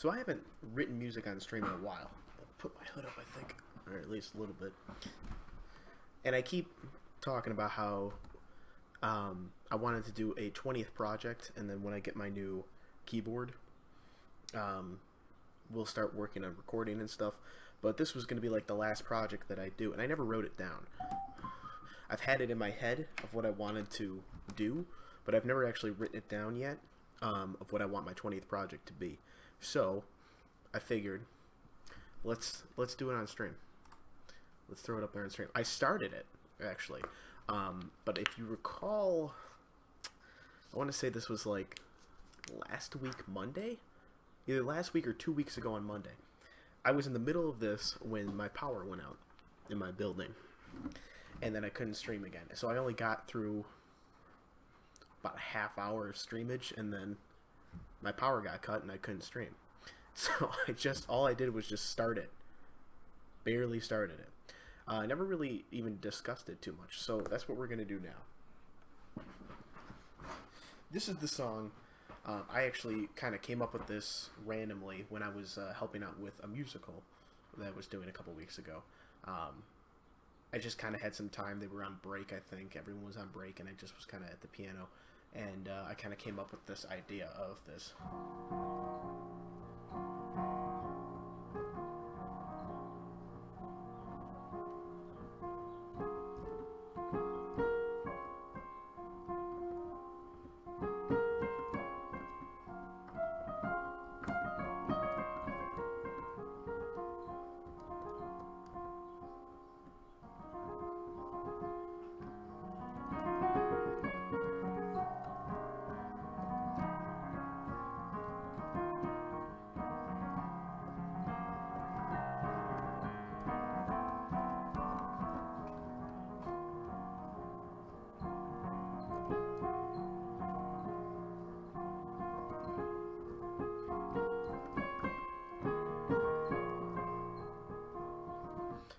So I haven't written music on stream in a while. I'll put my hood up, I think, or at least a little bit. And I keep talking about how I wanted to do a 20th project, and then when I get my new keyboard, um, we'll start working on recording and stuff. But this was going to be like the last project that I do, and I never wrote it down. I've had it in my head of what I wanted to do, but I've never actually written it down yet of what I want my 20th project to be. So I figured let's do it on stream. Let's throw it up there on stream. I started it actually, but if you recall, I want to say this was like last week Monday, either last week or 2 weeks ago on Monday. I was in the middle of this when my power went out in my building, and then I couldn't stream again. So I only got through about a half hour of streamage, and then my power got cut and I couldn't stream. So all I did was just start it. Barely started it. I never really even discussed it too much. So that's what we're going to do now. This is the song. I actually kind of came up with this randomly when I was helping out with a musical that I was doing a couple weeks ago. I just kind of had some time. They were on break, I think. Everyone was on break, and I just was kind of at the piano. And I kind of came up with this idea of this.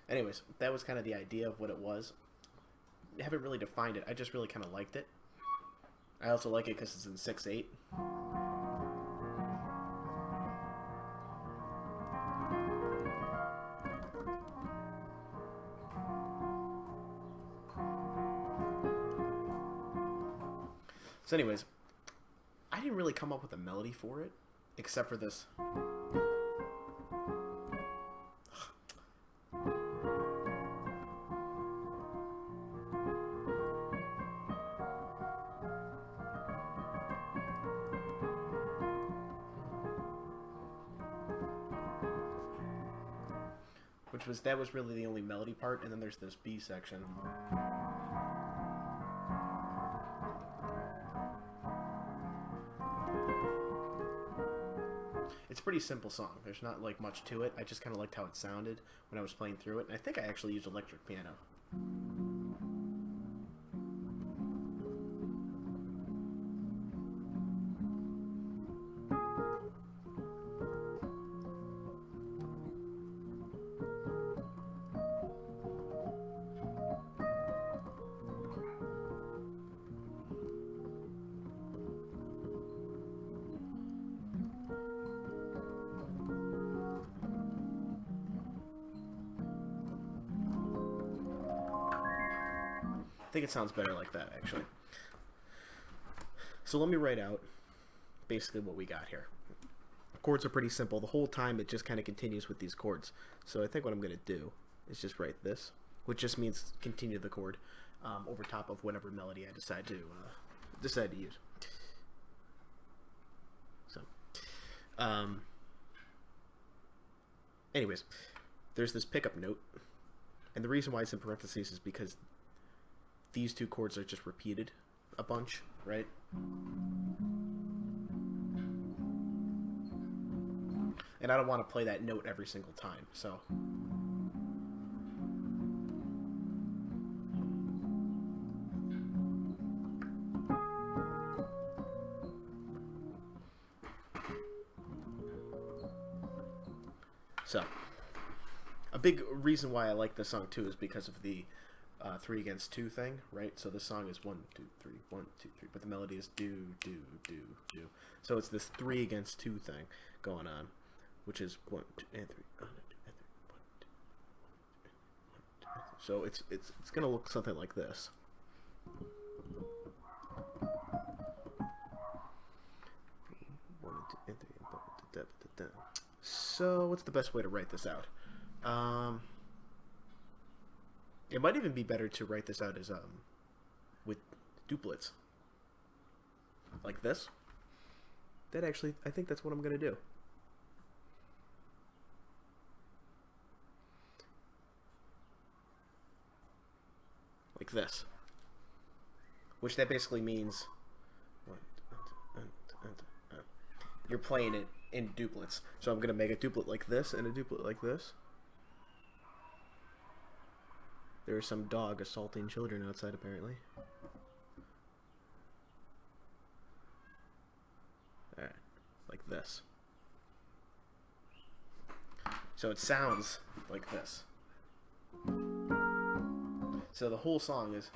Anyways, that was kind of the idea of what it was. I haven't really defined it. I just really kind of liked it. I also like it because it's in 6/8. So anyways, I didn't really come up with a melody for it, except for this. That was really the only melody part, and then there's this B section. It's a pretty simple song. There's not like much to it. I just kind of liked how it sounded when I was playing through it, and I think I actually used electric piano. I think it sounds better like that, actually. So let me write out basically what we got here. The chords are pretty simple. The whole time it just kind of continues with these chords. So I think what I'm going to do is just write this, which just means continue the chord over top of whatever melody I decide to use. So, anyways, there's this pickup note, and the reason why it's in parentheses is because these two chords are just repeated a bunch, right? And I don't want to play that note every single time, so. So, a big reason why I like this song too is because of the 3 against 2 thing, right? So this song is 1, 2, 3, 1, 2, 3, but the melody is do, do, do, do. So it's this 3 against 2 thing going on. which is 1, 2, and 3. 1, 2, and 3. 1, 2, 1, 2, and 3. So it's gonna look something like this. So what's the best way to write this out? It might even be better to write this out as with duplets, like this. That actually, I think that's what I'm gonna do. Like this. Which that basically means you're playing it in duplets. So I'm going to make a duplet like this and a duplet like this. There is some dog assaulting children outside, apparently. Alright, like this. So it sounds like this. So the whole song is...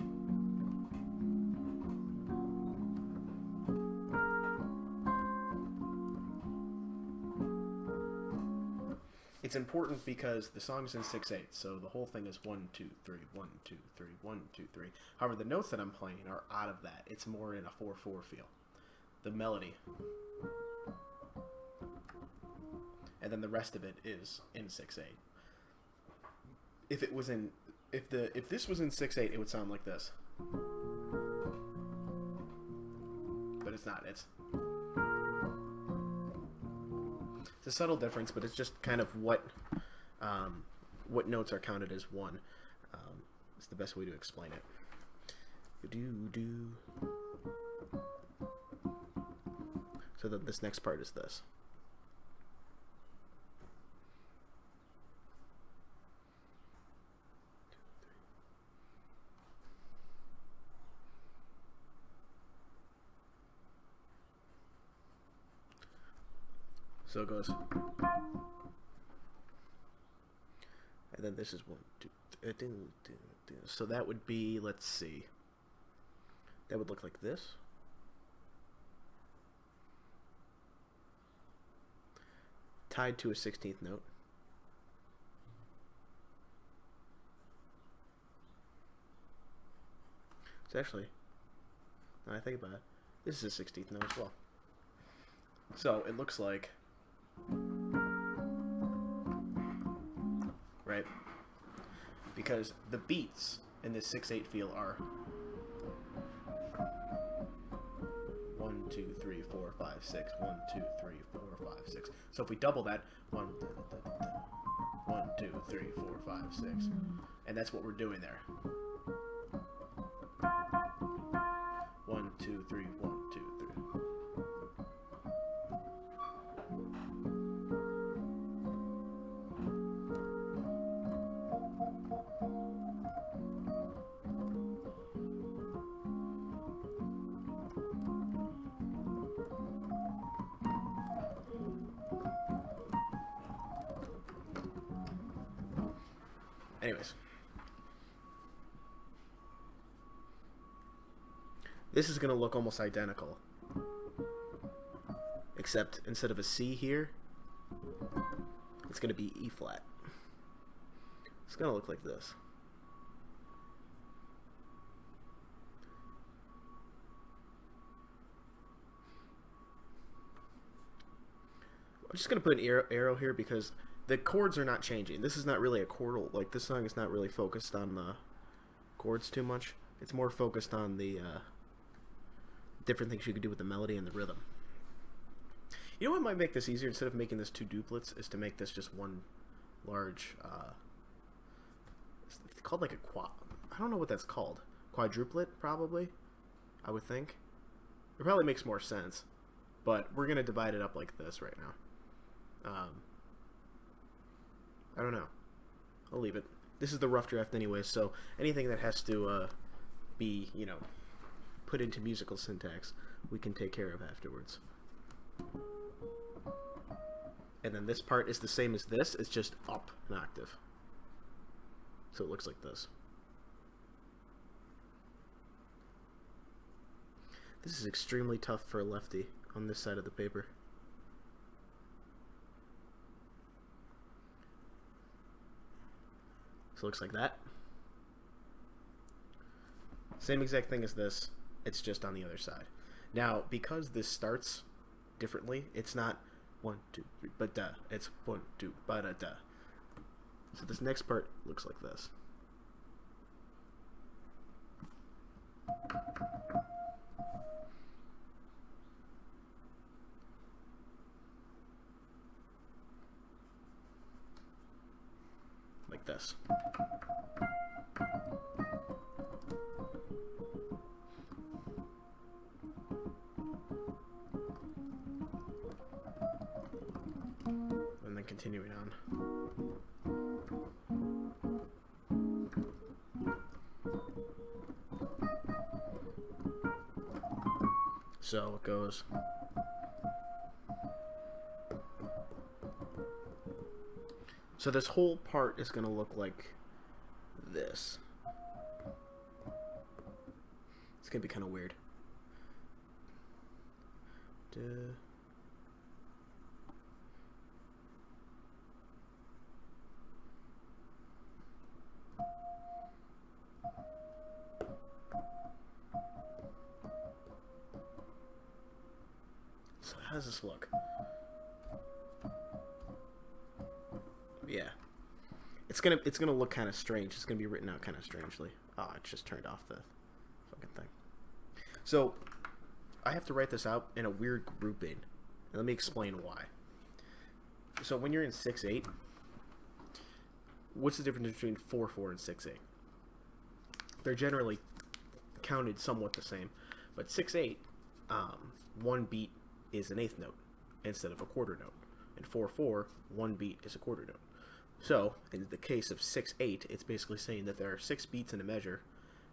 It's important because the song's in 6/8, so the whole thing is 1, 2, 3, 1, 2, 3, 1, 2, 3. However, the notes that I'm playing are out of that. It's more in a 4/4 feel. The melody. And then the rest of it is in 6/8. If it was in if this was in 6/8, it would sound like this. But it's not. It's a subtle difference, but it's just kind of what notes are counted as one. It's the best way to explain it. So that this next part is this. So it goes, and then this is 1, 2, so that would be, let's see, that would look like this. Tied to a 16th note. It's actually, now I think about it, this is a 16th note as well. So it looks like, right? Because the beats in this 6/8 feel are 1, 2, 3, 4, 5, 6. 1, 2, 3, 4, 5, 6. So if we double that, 1, 2, 3, 4, 5, 6, and that's what we're doing there. 1, 2, 3, 1, 2, 3. Anyways, this is going to look almost identical, except instead of a C here, it's going to be E flat. It's going to look like this. I'm just going to put an arrow here because the chords are not changing. This is not really a chordal, like this song is not really focused on the chords too much. It's more focused on the different things you could do with the melody and the rhythm. You know what might make this easier? Instead of making this 2 duplets, is to make this just one large, it's called like a I don't know what that's called. Quadruplet, probably, I would think. It probably makes more sense, but we're going to divide it up like this right now. I don't know. I'll leave it. This is the rough draft anyway, so anything that has to be, you know, put into musical syntax, we can take care of afterwards. And then this part is the same as this, it's just up an octave. So it looks like this. This is extremely tough for a lefty on this side of the paper. So it looks like that. Same exact thing as this, it's just on the other side. Now, because this starts differently, it's not 1, 2, 3, but da. It's 1, 2, ba da da. So this next part looks like this. Like this. And then continuing on. So it goes. So this whole part is going to look like this. It's going to be kind of weird. Duh. So how does this look? Yeah. It's gonna look kind of strange. It's gonna be written out kind of strangely. Oh, it just turned off the fucking thing. So I have to write this out in a weird grouping. And let me explain why. So when you're in 6/8, what's the difference between 4/4 and 6/8? They're generally counted somewhat the same, but 6/8, one beat is an eighth note instead of a quarter note, and 4/4, one beat is a quarter note. So in the case of 6/8, it's basically saying that there are 6 beats in a measure,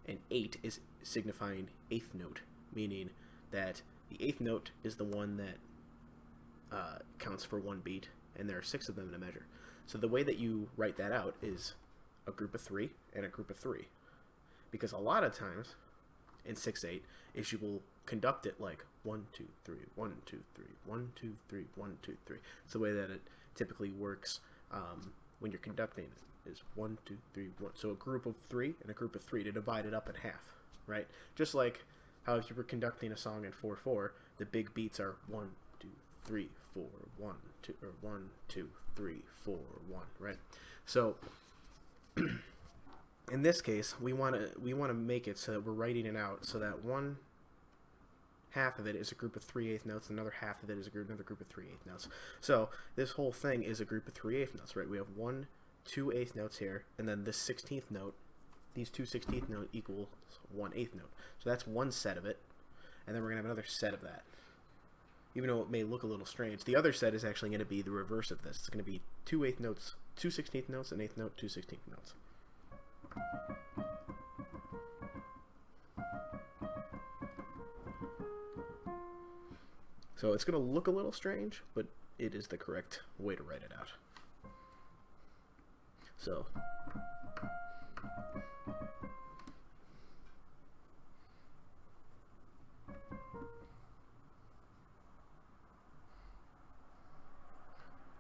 and 8 is signifying eighth note, meaning that the eighth note is the one that counts for one beat, and there are 6 of them in a measure. So the way that you write that out is a group of 3 and a group of 3, because a lot of times in 6/8 is you will conduct it like 1 2 3 1 2 3 1 2 3 1 2 3. It's the way that it typically works when you're conducting it, is 1 2 3 1. So a group of 3 and a group of 3 to divide it up in half, right? Just like how if you were conducting a song in 4/4, the big beats are 1 2 3 4 1 2, or 1 2 3 4 1, right? So in this case, we want to make it so that we're writing it out so that one half of it is a group of 3/8 notes, another half of it is another group of 3/8 notes. So this whole thing is a group of 3/8 notes, right? We have 1 2/8 notes here, and then this 16th note, these 2 16th notes equals 1/8 note. So that's one set of it, and then we're gonna have another set of that. Even though it may look a little strange, the other set is actually going to be the reverse of this. It's going to be 2/8 notes, 2 16th notes, an eighth note, 2 16th notes. So it's going to look a little strange, but it is the correct way to write it out. So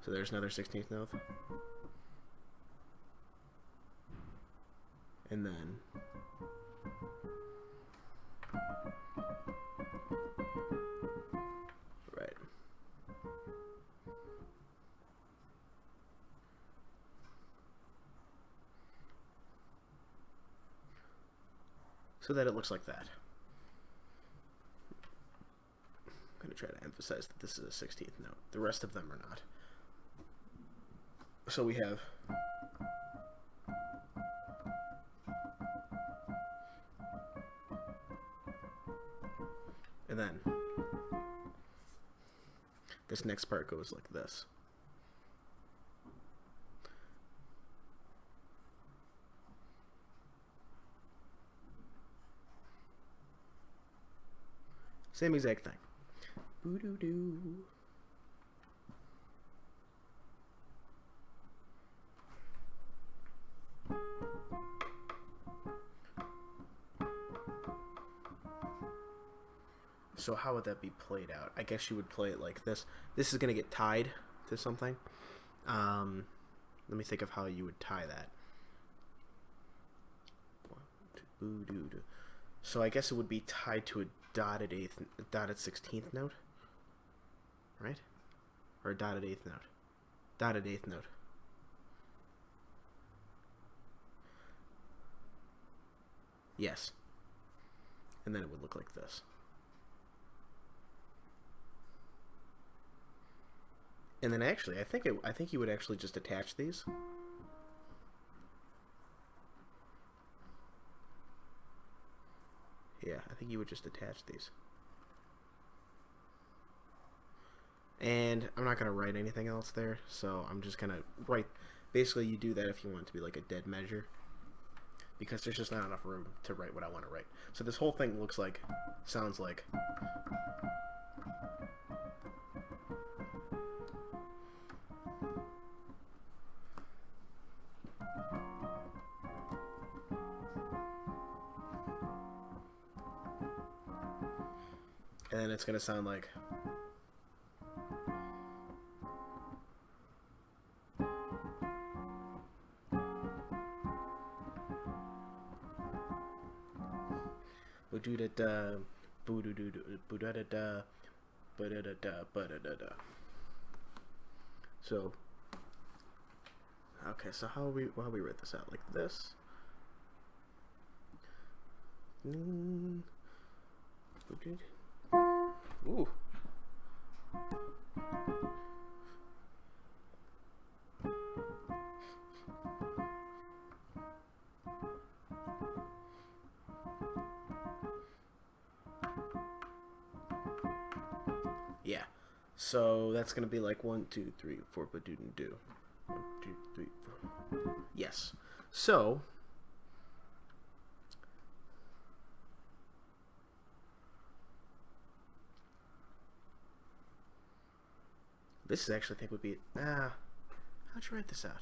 there's another 16th note. And then right. So that it looks like that. I'm going to try to emphasize that this is a 16th note. The rest of them are not. So we have and then this next part goes like this. Same exact thing. Boo-doo-doo. So how would that be played out? I guess you would play it like this. This is going to get tied to something. Let me think of how you would tie that. So I guess it would be tied to a dotted 16th note, right? Or a dotted 8th note. Dotted 8th note. Yes. And then it would look like this. And then actually, I think you would actually just attach these. Yeah, I think you would just attach these. And I'm not going to write anything else there, so I'm just going to write... Basically, you do that if you want it to be like a dead measure, because there's just not enough room to write what I want to write. So this whole thing looks like... sounds like... And then it's going to sound like... So, okay, so how we write this out? Like this. Ooh. Yeah. So that's gonna be like 1, 2, 3, 4, but didn't do. 1, 2, 3, 4. Yes. So this is actually I think would be how'd you write this out?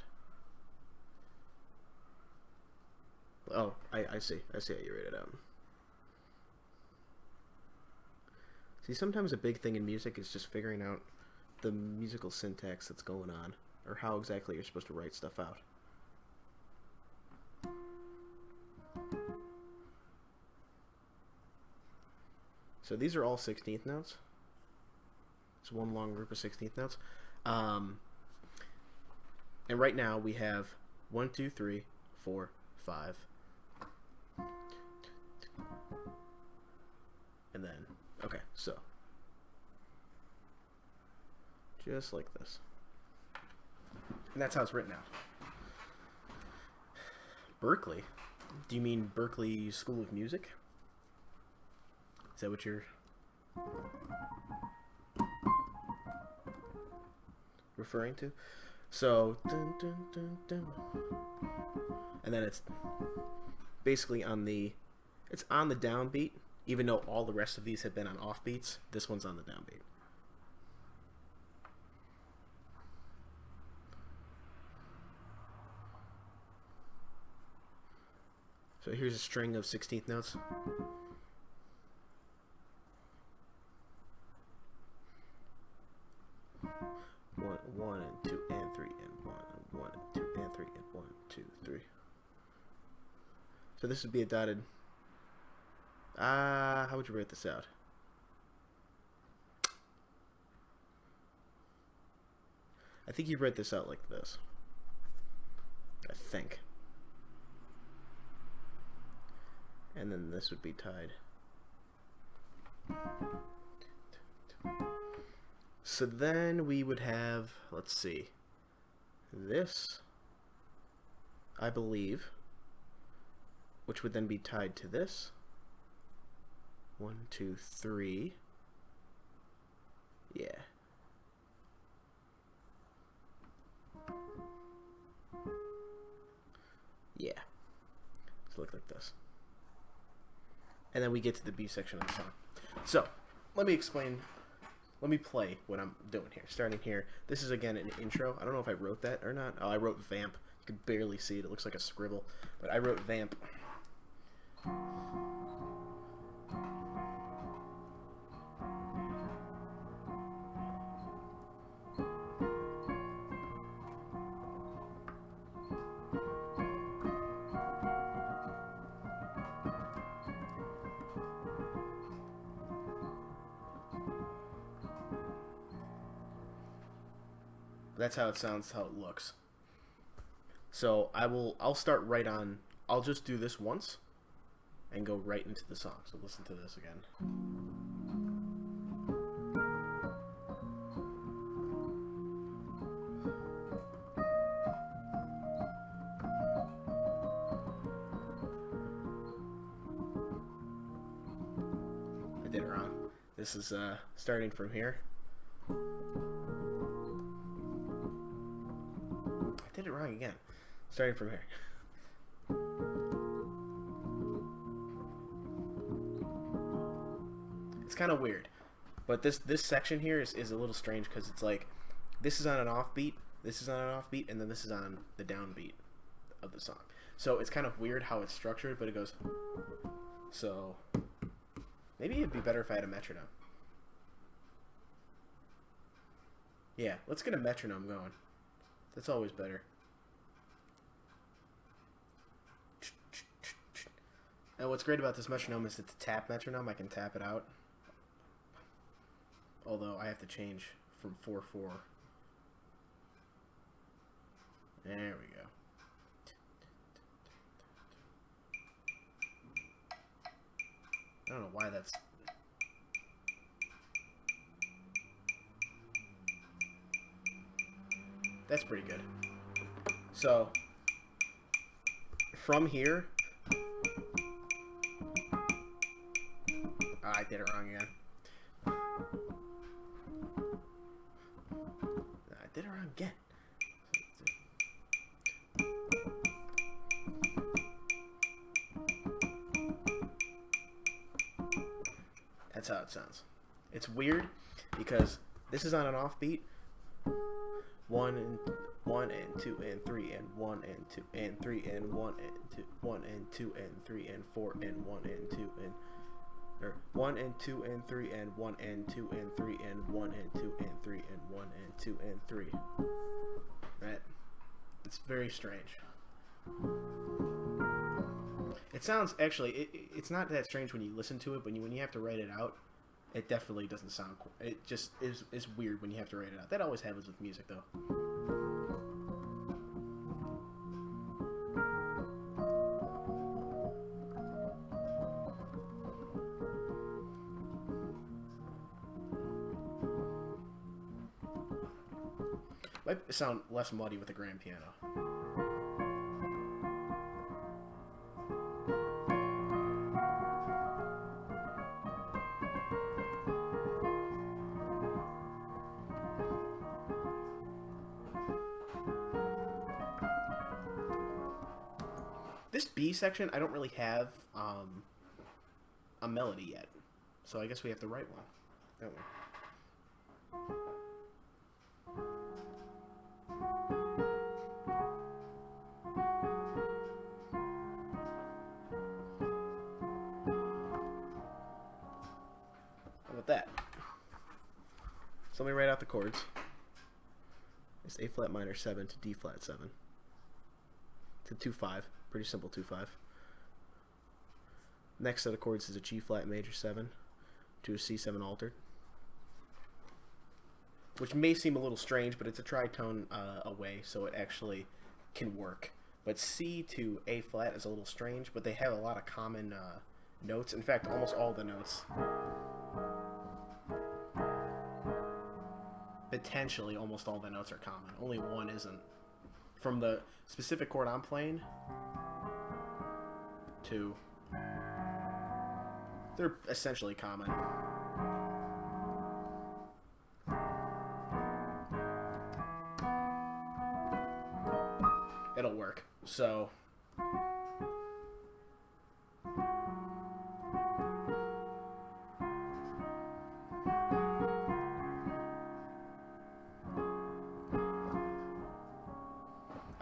Oh, I see how you write it out. See, sometimes a big thing in music is just figuring out the musical syntax that's going on, or how exactly you're supposed to write stuff out. So these are all 16th notes. It's one long group of 16th notes. And right now we have 1, 2, 3, 4, 5. And then, okay, so just like this. And that's how it's written out. Berkeley? Do you mean Berkeley School of Music? Is that what you're referring to? So, dun, dun, dun, dun. And then it's basically on the downbeat, even though all the rest of these have been on offbeats. This one's on the downbeat. So here's a string of 16th notes. One and 2 and 3 and 1 and 1 and 2 and 3 and 1, 2, 3. So this would be a dotted. How would you write this out? I think you'd write this out like this. I think. And then this would be tied. So then we would have, let's see, this, I believe, which would then be tied to this. 1, 2, 3. Yeah. Yeah. So look like this. And then we get to the B section of the song. So, let me play what I'm doing here. Starting here. This is, again, an intro. I don't know if I wrote that or not. Oh, I wrote vamp. You can barely see it. It looks like a scribble. But I wrote vamp. That's how it sounds, how it looks. So I'll start right on, I'll just do this once and go right into the song. So listen to this again. I did it wrong. This is starting from here. I did it wrong again. Starting from here. It's kind of weird, but this section here is a little strange because it's like this is on an offbeat, this is on an offbeat, and then this is on the downbeat of the song. So it's kind of weird how it's structured, but it goes. So maybe it'd be better if I had a metronome. Yeah, let's get a metronome going. That's always better. And what's great about this metronome is it's a tap metronome. I can tap it out. Although I have to change from 4/4. There we go. I don't know why that's... That's pretty good. So, from here... I did it wrong again. I did it wrong again. That's how it sounds. It's weird because this is on an offbeat. 1 and 2 and 3 and 1 and 2 and 3 and 1 and 2, 1 and 2 and 3 and 4 and 1 and 2 and... Or 1 and 2 and 3 and 1 and 2 and 3 and 1 and 2 and 3 and 1 and 2 and 3. Right? It's very strange. It sounds actually. It's not that strange when you listen to it, but when you have to write it out, it definitely doesn't sound cool. It just is weird when you have to write it out. That always happens with music, though. Might sound less muddy with a grand piano. This B section, I don't really have a melody yet, so I guess we have to write one. That one. How about that? So let me write out the chords. It's A flat minor 7 to D flat 7 to 2/5. Pretty simple 2/5. Next set of chords is a G flat major 7 to a C7 altered, which may seem a little strange, but it's a tritone away, so it actually can work. But C to A flat is a little strange, but they have a lot of common notes. In fact, almost all the notes. Potentially, almost all the notes are common. Only one isn't. From the specific chord I'm playing to... They're essentially common. It'll work. So...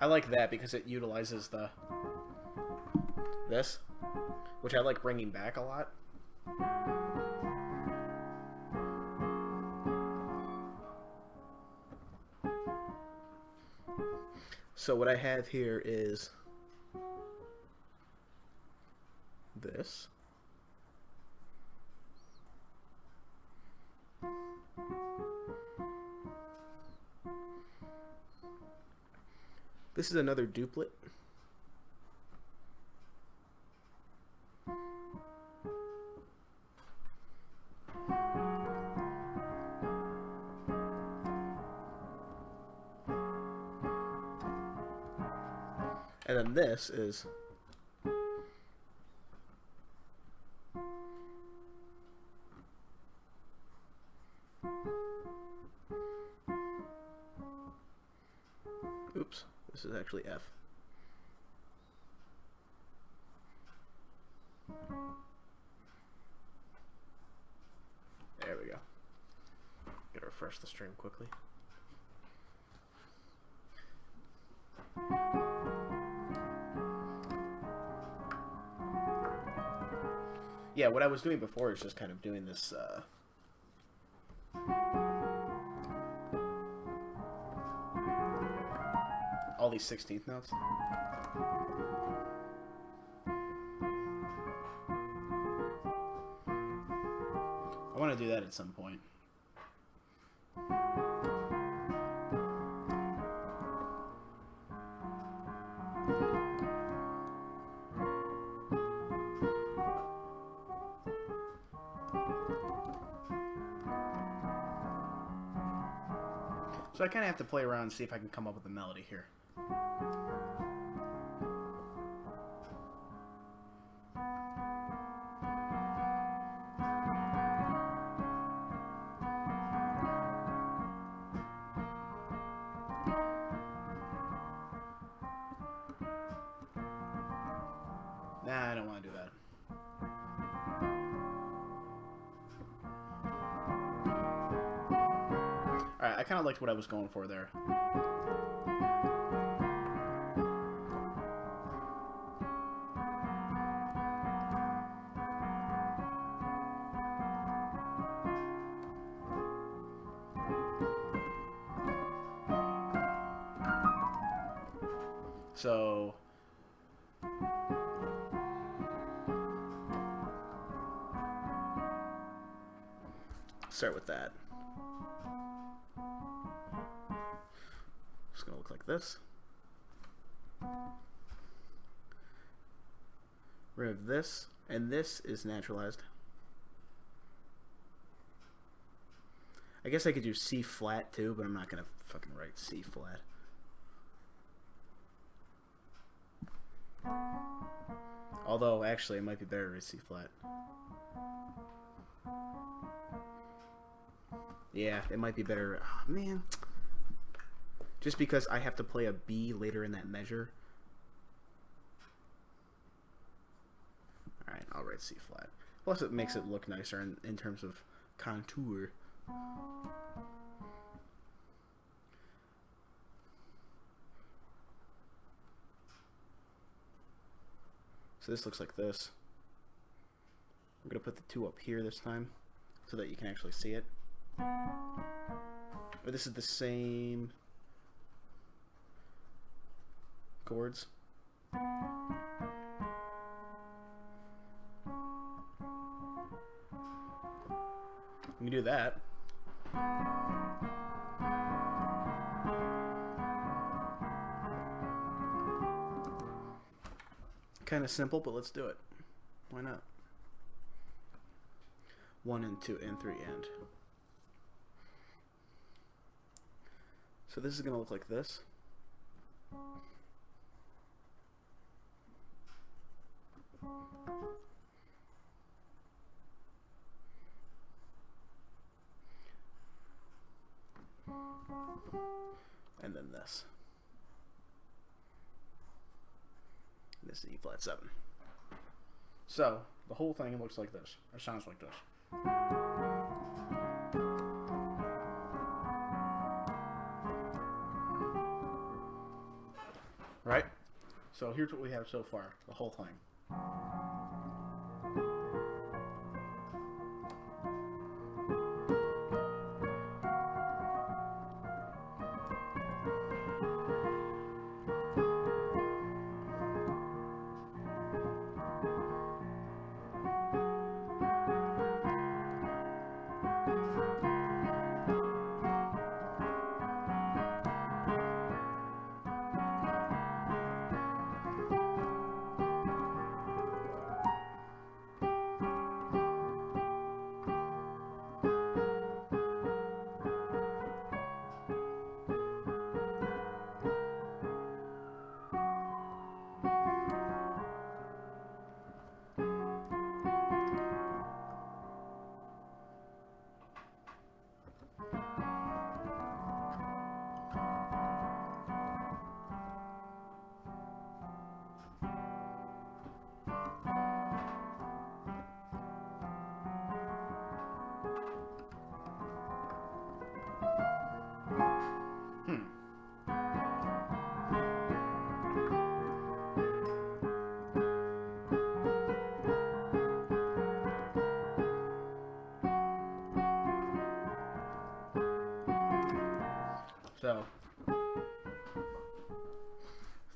I like that because it utilizes this, which I like bringing back a lot. So what I have here is this. This is another duplet. And then this is oops, this is actually F. There we go. Gotta refresh the string quickly. Yeah, what I was doing before is just kind of doing this all these 16th notes. I want to do that at some point. So I kind of have to play around and see if I can come up with a melody here. Nah, I don't want to do that. Alright, I kind of liked what I was going for there. So start with that. It's gonna look like this. Remove this, and this is naturalized. I guess I could do C flat too, but I'm not gonna fucking write C flat. Although, actually, it might be better to C flat. Yeah, it might be better. Oh, man. Just because I have to play a B later in that measure. Alright, I'll write C flat. Plus, it makes it look nicer in terms of contour. So this looks like this. I'm going to put the 2 up here this time so that you can actually see it. Or this is the same chords. We can do that. Kind of simple, but let's do it. Why not? 1 and 2 and 3 and. So this is going to look like this. And then this. This is E flat 7. So the whole thing looks like this. Or sounds like this. Right? So here's what we have so far. The whole thing.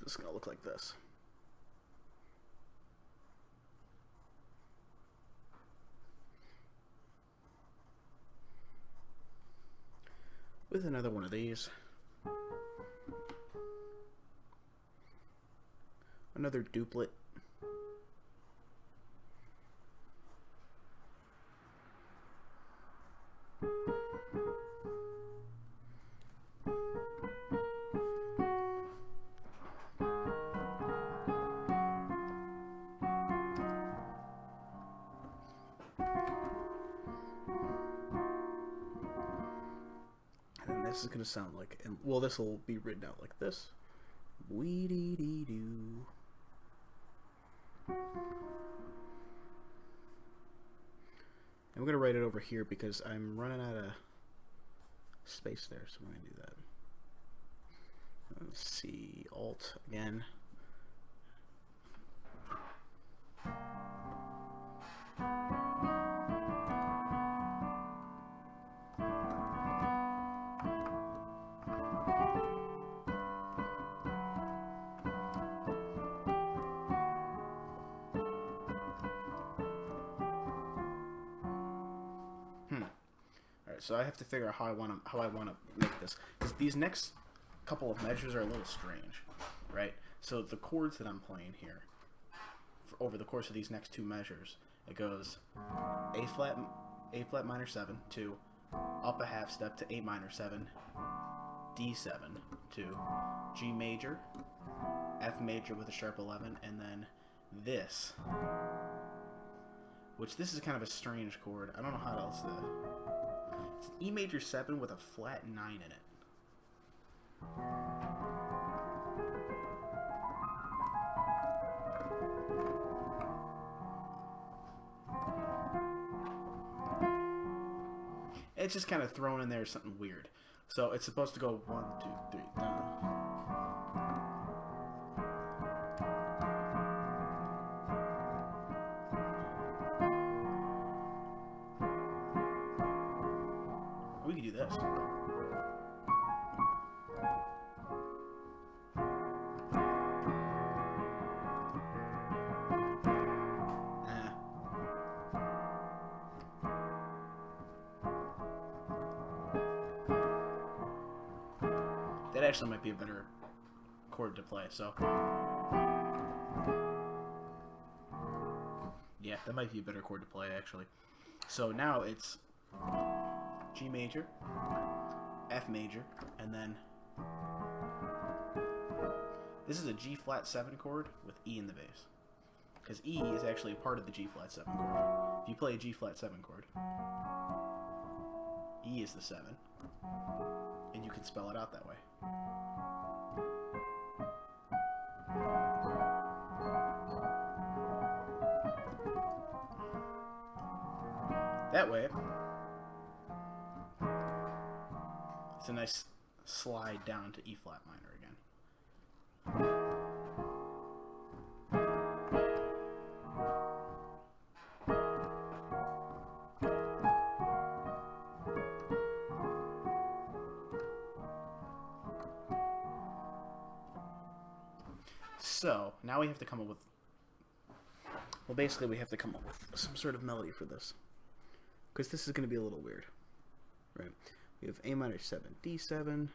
This is going to look like this. With another one of these. Another duplet. And this is going to sound like, and well, this will be written out like this. Wee dee dee doo. And we're going to write it over here because I'm running out of space there, so I'm going to do that. Let's see, Alt again. So I have to figure out how I want to make this, because these next couple of measures are a little strange, right? So the chords that I'm playing here, over the course of these next two measures, it goes A flat minor 7 to up a half step to A minor 7, D7 to G major, F major with a sharp 11, and then this, which this is kind of a strange chord. I don't know how else to. It's E major 7 with a flat 9 in it. It's just kind of thrown in there something weird. So it's supposed to go 1, 2, 3, down. We can do this. That actually might be a better chord to play, so yeah, that might be a better chord to play actually. So now it's G major, F major, and then this is a G flat 7 chord with E in the bass, because E is actually a part of the G flat 7 chord. If you play a G flat 7 chord, E is the 7, and you can spell it out that way. That way, it's a nice slide down to E flat minor again. So now we have to come up with, well, basically we have to come up with some sort of melody for this, because this is going to be a little weird, right? We have A minor 7, D7,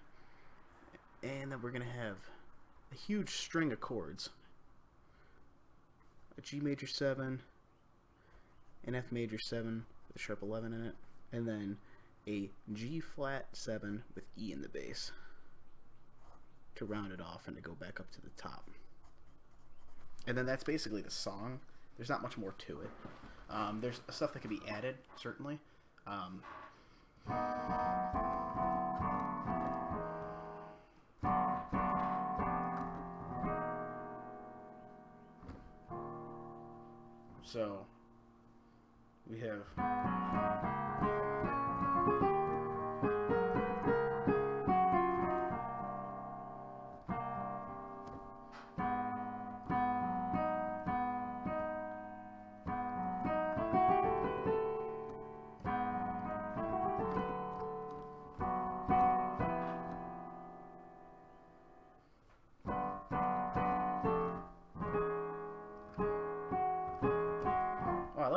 and then we're going to have a huge string of chords. A G major 7, an F major 7 with a sharp 11 in it, and then a G flat 7 with E in the bass to round it off and to go back up to the top. And then that's basically the song. There's not much more to it. There's stuff that can be added, certainly. So we have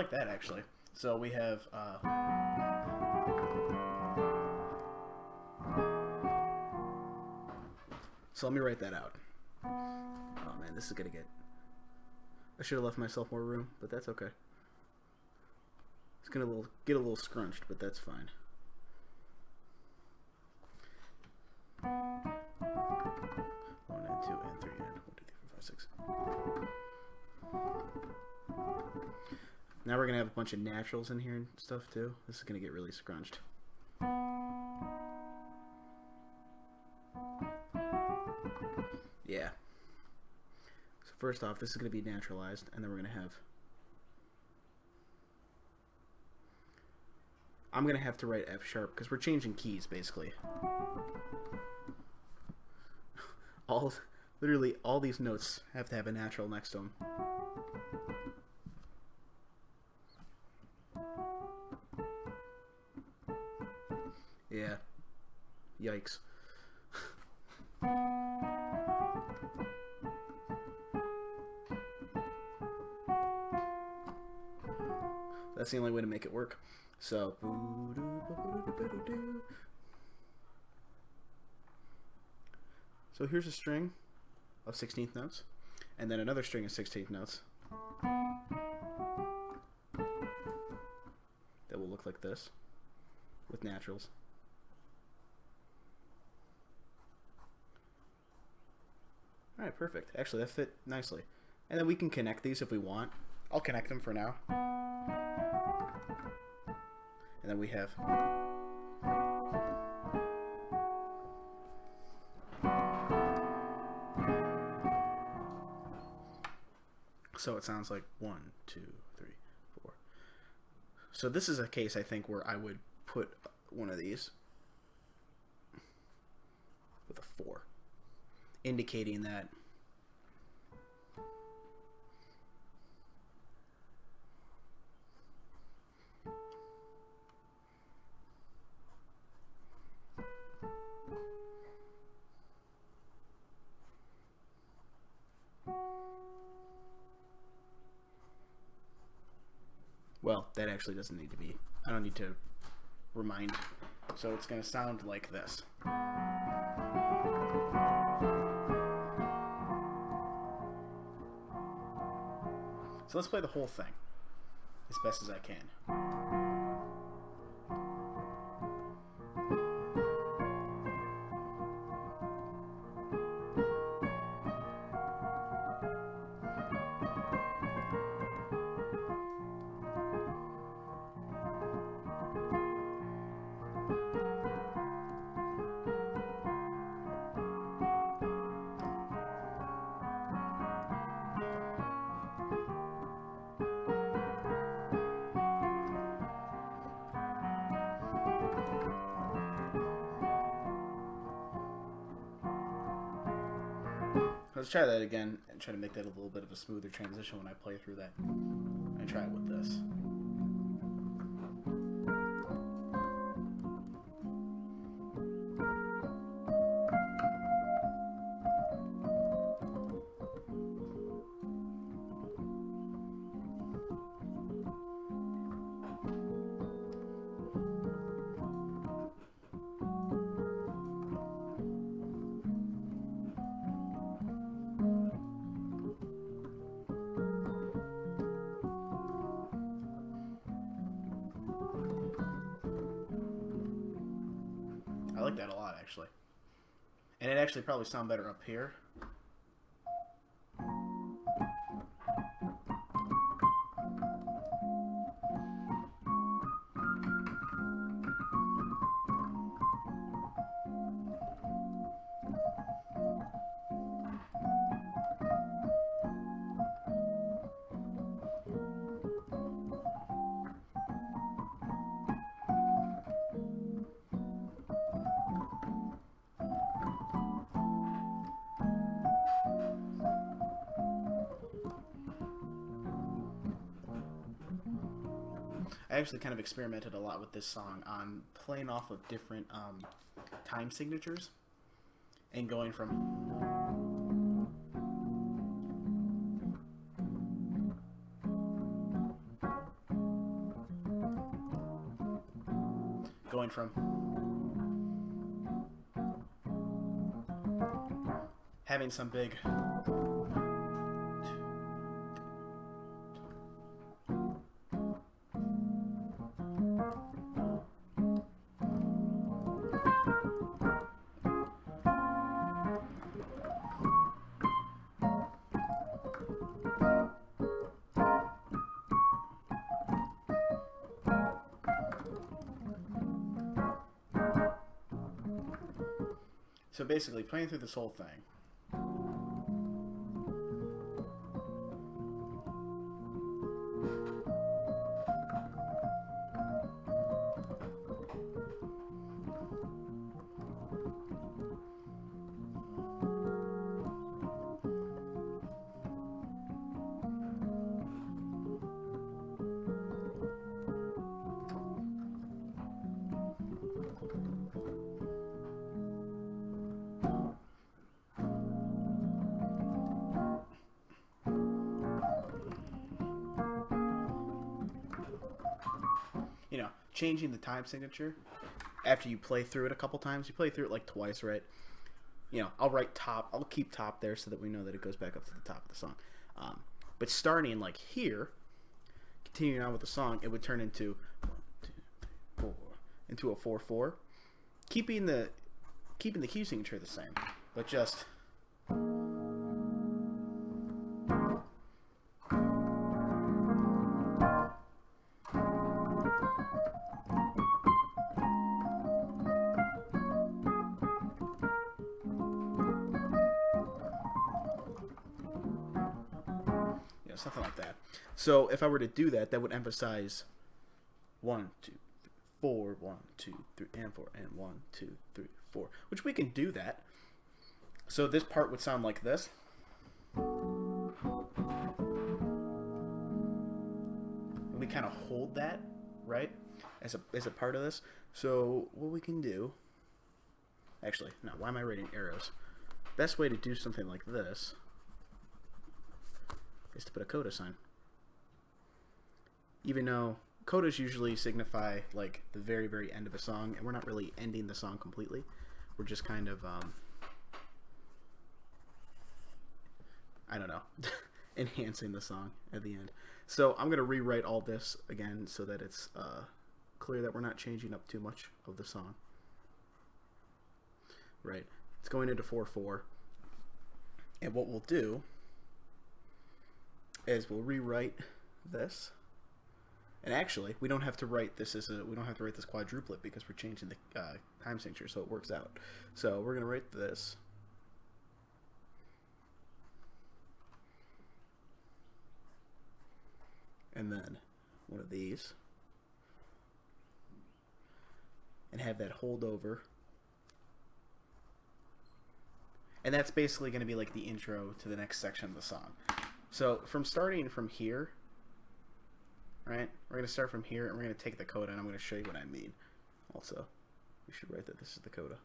like that, actually. So we have... So let me write that out. Oh man, this is gonna get... I should have left myself more room, but that's okay. It's gonna get a little scrunched, but that's fine. 1 and 2 and 3 and 1, 2, 3, 4, 5, 6. Now we're gonna have a bunch of naturals in here and stuff too. This is gonna get really scrunched. Yeah. So first off, this is gonna be naturalized, and then we're gonna have... I'm gonna have to write F sharp because we're changing keys basically. Literally all these notes have to have a natural next to them. Yeah. Yikes. That's the only way to make it work. So, here's a string of 16th notes, and then another string of 16th notes that will look like this with naturals. Alright, perfect. Actually, that fit nicely. And then we can connect these if we want. I'll connect them for now. And then we have... So it sounds like 1, 2, 3, 4. So this is a case, I think, where I would put one of these with a 4, indicating that well, that actually doesn't need to be. I don't need to remind. So it's going to sound like this. So let's play the whole thing as best as I can. Let's try that again and try to make that a little bit of a smoother transition when I play through that. And try it with this. I like that a lot, actually. And it actually probably sound better up here. I actually kind of experimented a lot with this song on playing off of different time signatures and going from... from having some big So basically, playing through this whole thing. You know, changing the time signature after you play through it a couple times. You play through it like twice, right? You know, I'll write top. I'll keep top there so that we know that it goes back up to the top of the song. But starting like here, continuing on with the song, it would turn into 1, 2, 3, 4, into a 4/4, keeping the key signature the same, but just. Something like that. So if I were to do that, that would emphasize 1, 2, 3, 4, 1, 2, 3, and 4, and 1, 2, 3, 4, which we can do that. So this part would sound like this. And we kind of hold that, right, as a part of this. So what we can do, actually, no, why am I writing arrows? Best way to do something like this is to put a coda sign. Even though codas usually signify like the very, very end of a song, and we're not really ending the song completely. We're just kind of, I don't know, enhancing the song at the end. So I'm going to rewrite all this again so that it's clear that we're not changing up too much of the song. Right. It's going into 4/4. And what we'll do is we'll rewrite this, and actually we don't have to write this we don't have to write this quadruplet because we're changing the time signature, so it works out. So we're gonna write this, and then one of these, and have that hold over, and that's basically going to be like the intro to the next section of the song. So from starting from here, right, we're going to start from here, and we're going to take the coda, and I'm going to show you what I mean. Also, we should write that this is the coda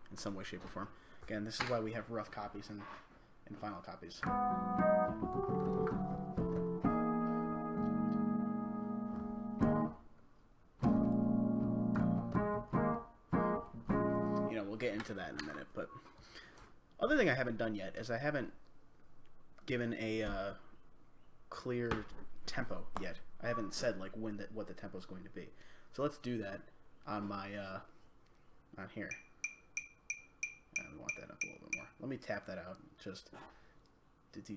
in some way, shape, or form. Again, this is why we have rough copies and final copies. You know, we'll get into that in a minute, but other thing I haven't done yet is I haven't given a clear tempo yet. I haven't said like what the tempo is going to be. So let's do that on my on here. I want that up a little bit more. Let me tap that out. Just it's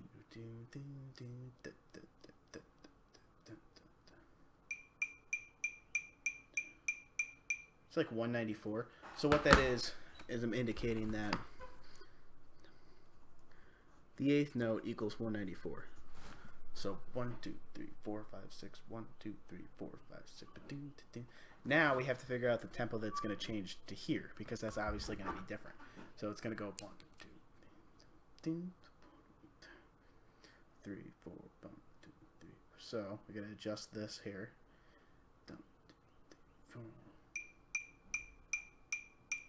like 194. So what that is I'm indicating that the eighth note equals 194. So 1, 2, 3, 4, 5, 6. 1, 2, 3, 4, 5, 6. Now we have to figure out the tempo that's going to change to here, because that's obviously going to be different. So it's going to go 1, 2, 3, 4, 1, 2, 3. So we're going to adjust this here.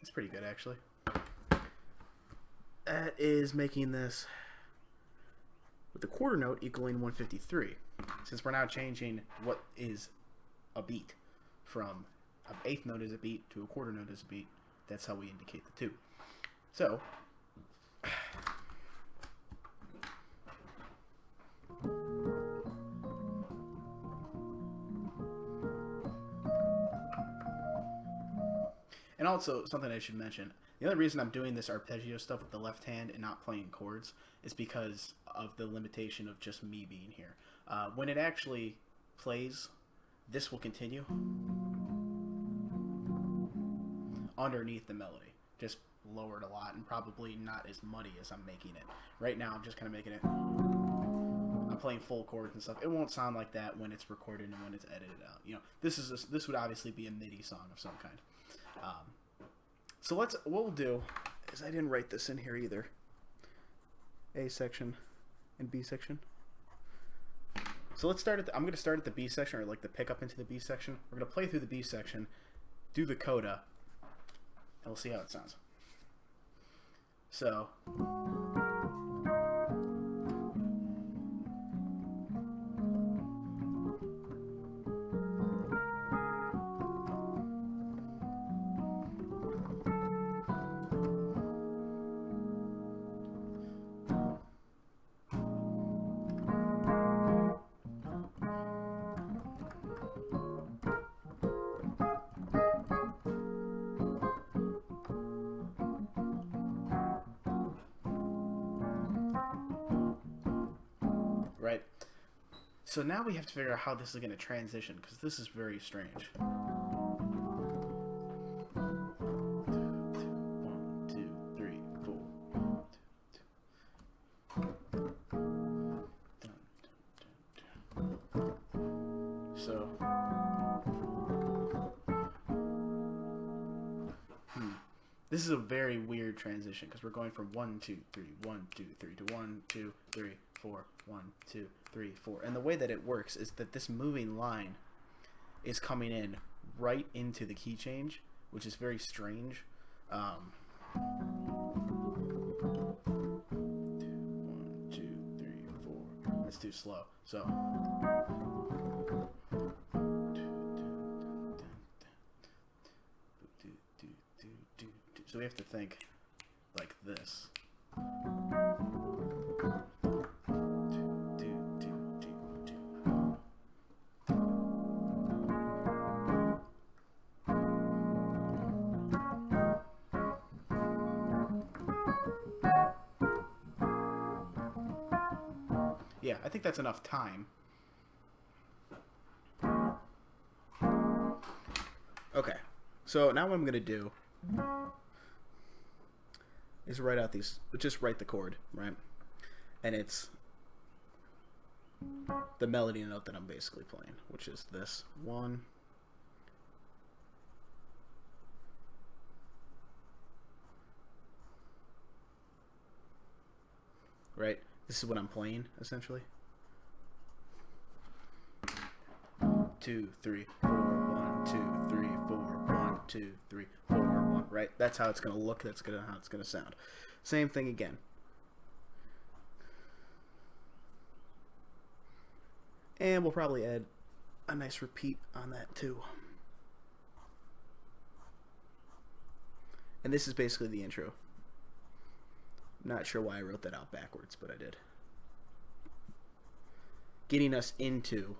It's pretty good, actually. That is making this with the quarter note equaling 153, since we're now changing what is a beat from an eighth note as a beat to a quarter note as a beat. That's how we indicate the two. So, and also, something I should mention, the only reason I'm doing this arpeggio stuff with the left hand and not playing chords is because of the limitation of just me being here. When it actually plays, this will continue underneath the melody. Just lowered a lot and probably not as muddy as I'm making it. Right now, I'm just kind of making it... I'm playing full chords and stuff. It won't sound like that when it's recorded and when it's edited out. You know, this would obviously be a MIDI song of some kind. So what we'll do is, I didn't write this in here either. A section and B section. So let's start at I'm going to start at the B section, or like the pickup into the B section. We're going to play through the B section, do the coda, and we'll see how it sounds. So... Right. So now we have to figure out how this is going to transition, because this is very strange. 1, 2, 3, 4. So, this is a very weird transition, because we're going from 1, 2, 3, 1, 2, 3 to 1, 2, 3, 4, 1, 2, 3, 4. And the way that it works is that this moving line is coming in right into the key change, which is very strange. 1, 2, 3, 4. That's too slow. So. So we have to think like this. Yeah, I think that's enough time. Okay, so now what I'm going to do is write out these, just write the chord, right? And it's the melody note that I'm basically playing, which is this 1. Right? This is what I'm playing, essentially. 2, 3, 4, 1, 2, 3, 4, 1, 2, 3, 4, 1. Right? That's how it's gonna look. That's how it's gonna sound. Same thing again. And we'll probably add a nice repeat on that too. And this is basically the intro. Not sure why I wrote that out backwards, but I did. Getting us into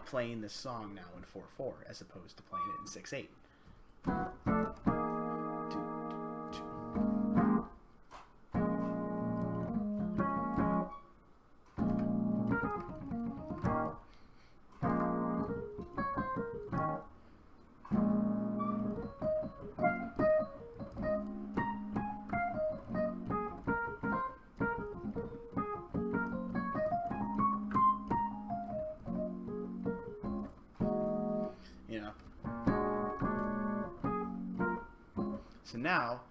playing this song now in 4/4 as opposed to playing it in 6/8. So now,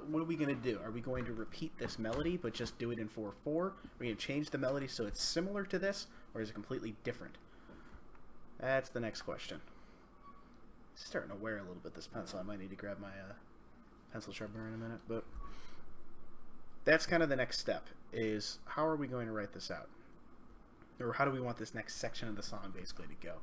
what are we going to do? Are we going to repeat this melody, but just do it in 4/4? Are we going to change the melody so it's similar to this, or is it completely different? That's the next question. It's starting to wear a little bit, this pencil. I might need to grab my pencil sharpener in a minute, but that's kind of the next step, is how are we going to write this out? Or how do we want this next section of the song basically to go?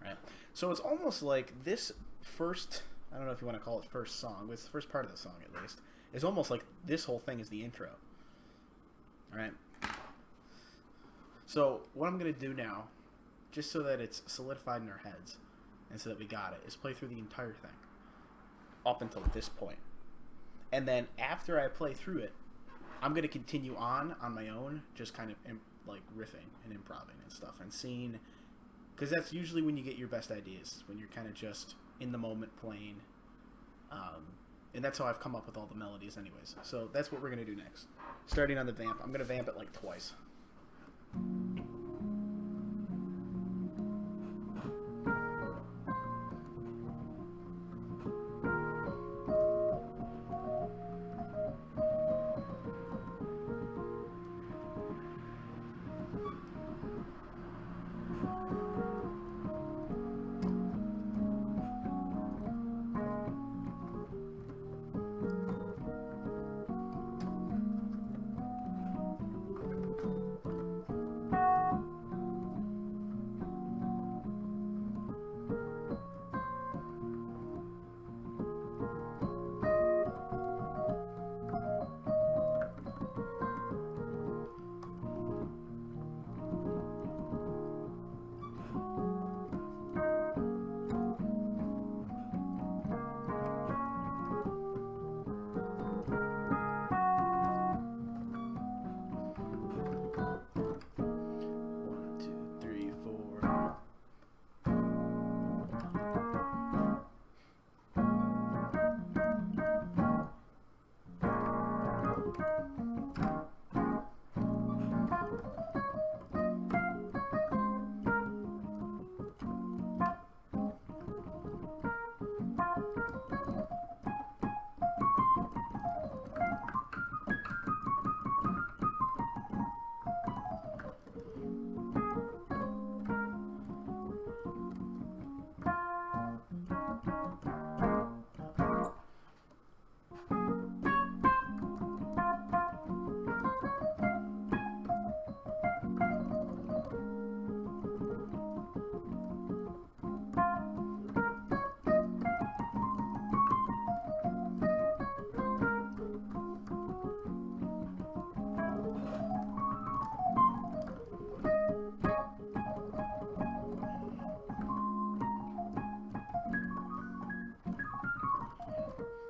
right? So it's almost like this first, I don't know if you want to call it first song, but it's the first part of the song at least. It's almost like this whole thing is the intro. All right? So what I'm going to do now, just so that it's solidified in our heads and so that we got it, is play through the entire thing up until this point. And then after I play through it, I'm going to continue on my own, just kind of like riffing and improvising and stuff and seeing, because that's usually when you get your best ideas, when you're kind of just in the moment playing. And that's how I've come up with all the melodies anyways. So that's what we're going to do next. Starting on the vamp, I'm going to vamp it like twice.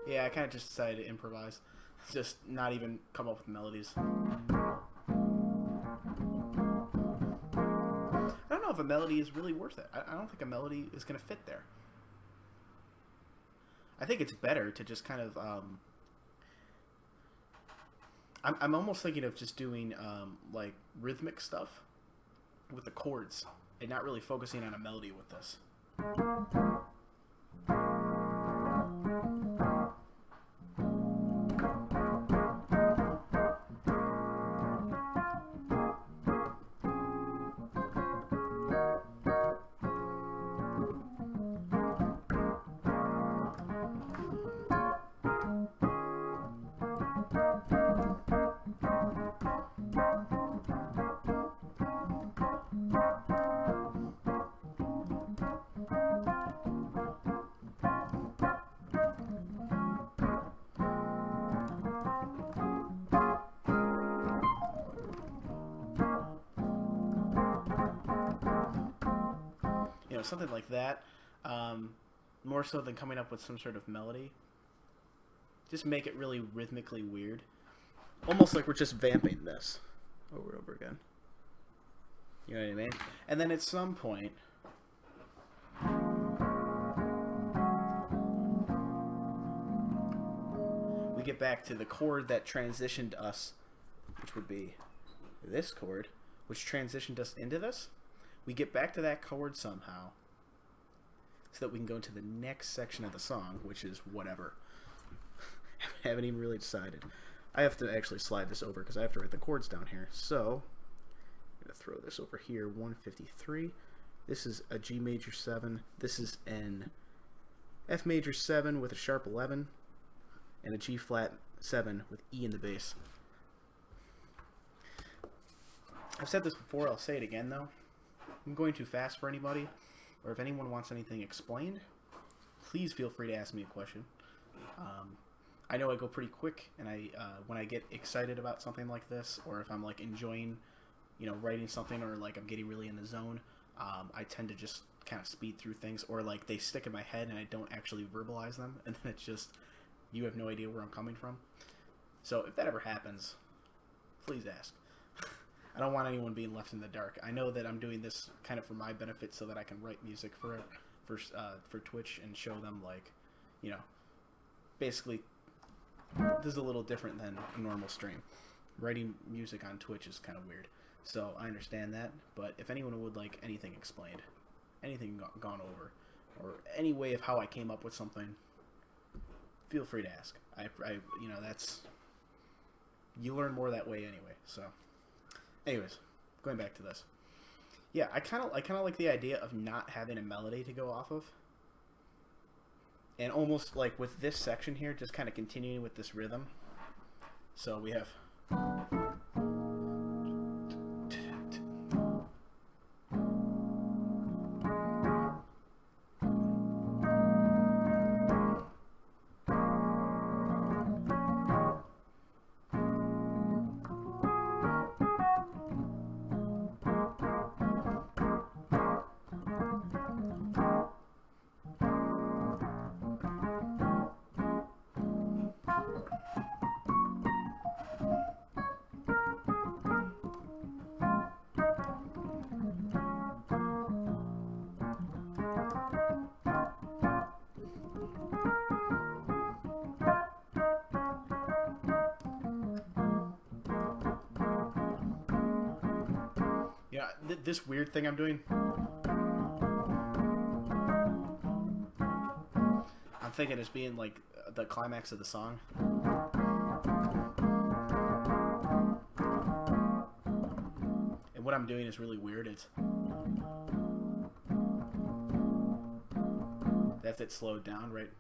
Yeah, I kind of just decided to improvise. Just not even come up with melodies. I don't know if a melody is really worth it. I don't think a melody is going to fit there. I think it's better to just kind of... I'm almost thinking of just doing like rhythmic stuff with the chords and not really focusing on a melody with this. You know, something like that, more so than coming up with some sort of melody. Just make it really rhythmically weird. Almost like we're just vamping this over and over again. You know what I mean? And then at some point... we get back to the chord that transitioned us, which would be this chord, which transitioned us into this. We get back to that chord somehow so that we can go into the next section of the song, which is whatever. I haven't even really decided. I have to actually slide this over because I have to write the chords down here. So I'm going to throw this over here, 153. This is a G major 7. This is an F major 7 with a sharp 11 and a G flat 7 with E in the bass. I've said this before, I'll say it again though. I'm going too fast for anybody. or if anyone wants anything explained, please feel free to ask me a question. I know I go pretty quick, and when I get excited about something like this, or if I'm like enjoying, writing something, or like I'm getting really in the zone, I tend to just kind of speed through things, or like they stick in my head and I don't actually verbalize them, and then it's just you have no idea where I'm coming from. So if that ever happens, please ask. I don't want anyone being left in the dark. I know that I'm doing this kind of for my benefit, so that I can write music for Twitch and show them, like, basically this is a little different than a normal stream. Writing music on Twitch is kind of weird, so I understand that. But if anyone would like anything explained, anything gone over, or any way of how I came up with something, feel free to ask. That's, you learn more that way anyway. So, anyways, going back to this. Yeah, I kind of like the idea of not having a melody to go off of. And almost like with this section here, just kind of continuing with this rhythm. So we have... this weird thing I'm doing. I'm thinking it's being like the climax of the song. And what I'm doing is really weird. That's it slowed down, right?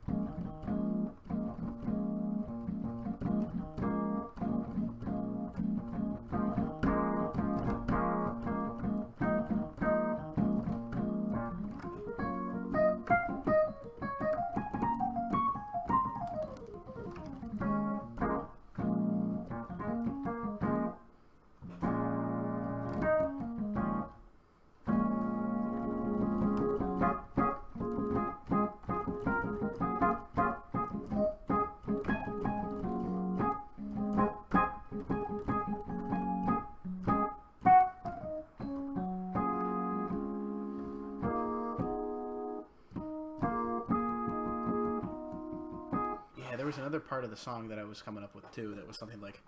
There was another part of the song that I was coming up with too that was something like...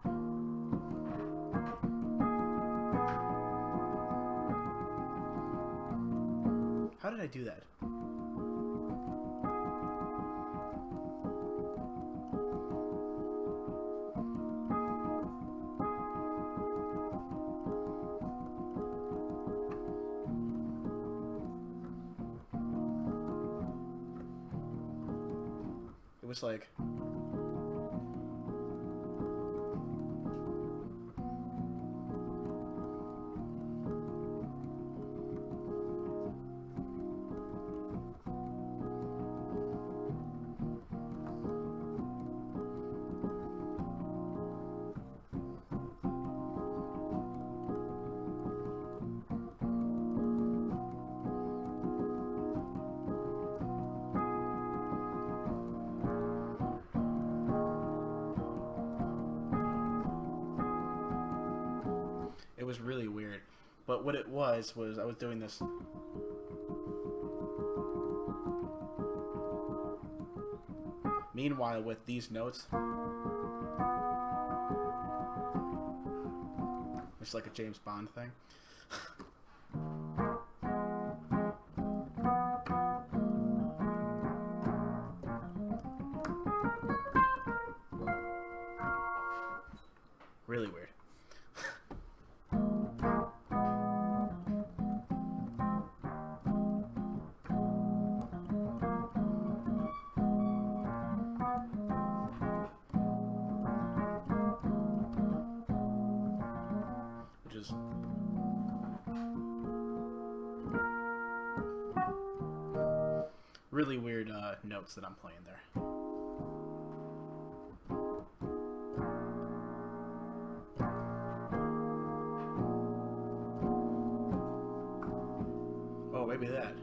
How did I do that? It was like... It was really weird. But what it was I was doing this. Meanwhile, with these notes, it's like a James Bond thing. Really weird. Which is... really weird notes that I'm playing there. Oh, maybe that.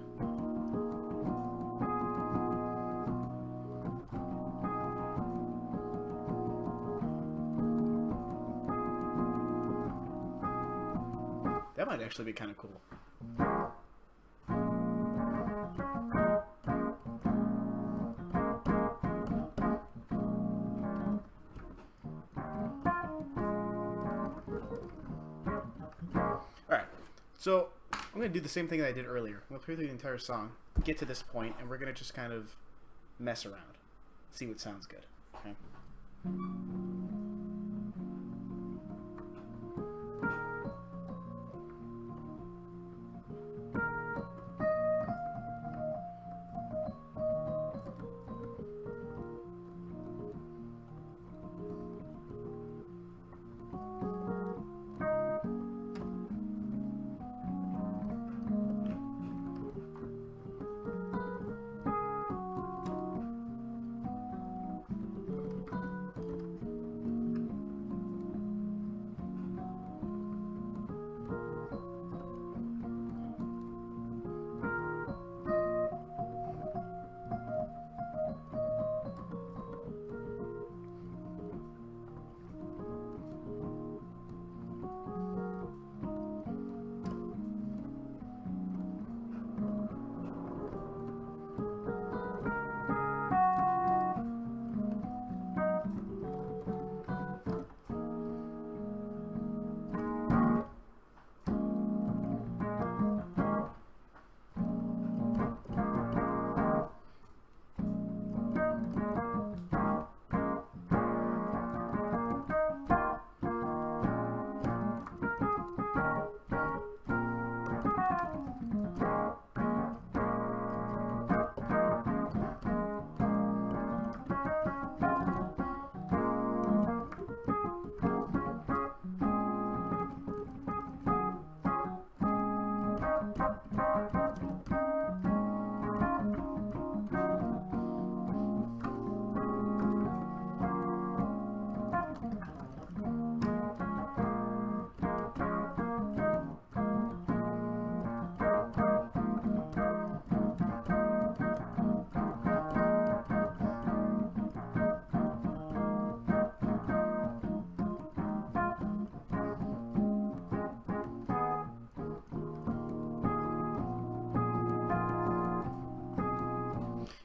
That might actually be kind of cool. Alright, so I'm going to do the same thing that I did earlier. We'll play through the entire song, get to this point, and we're going to just kind of mess around. See what sounds good. Okay?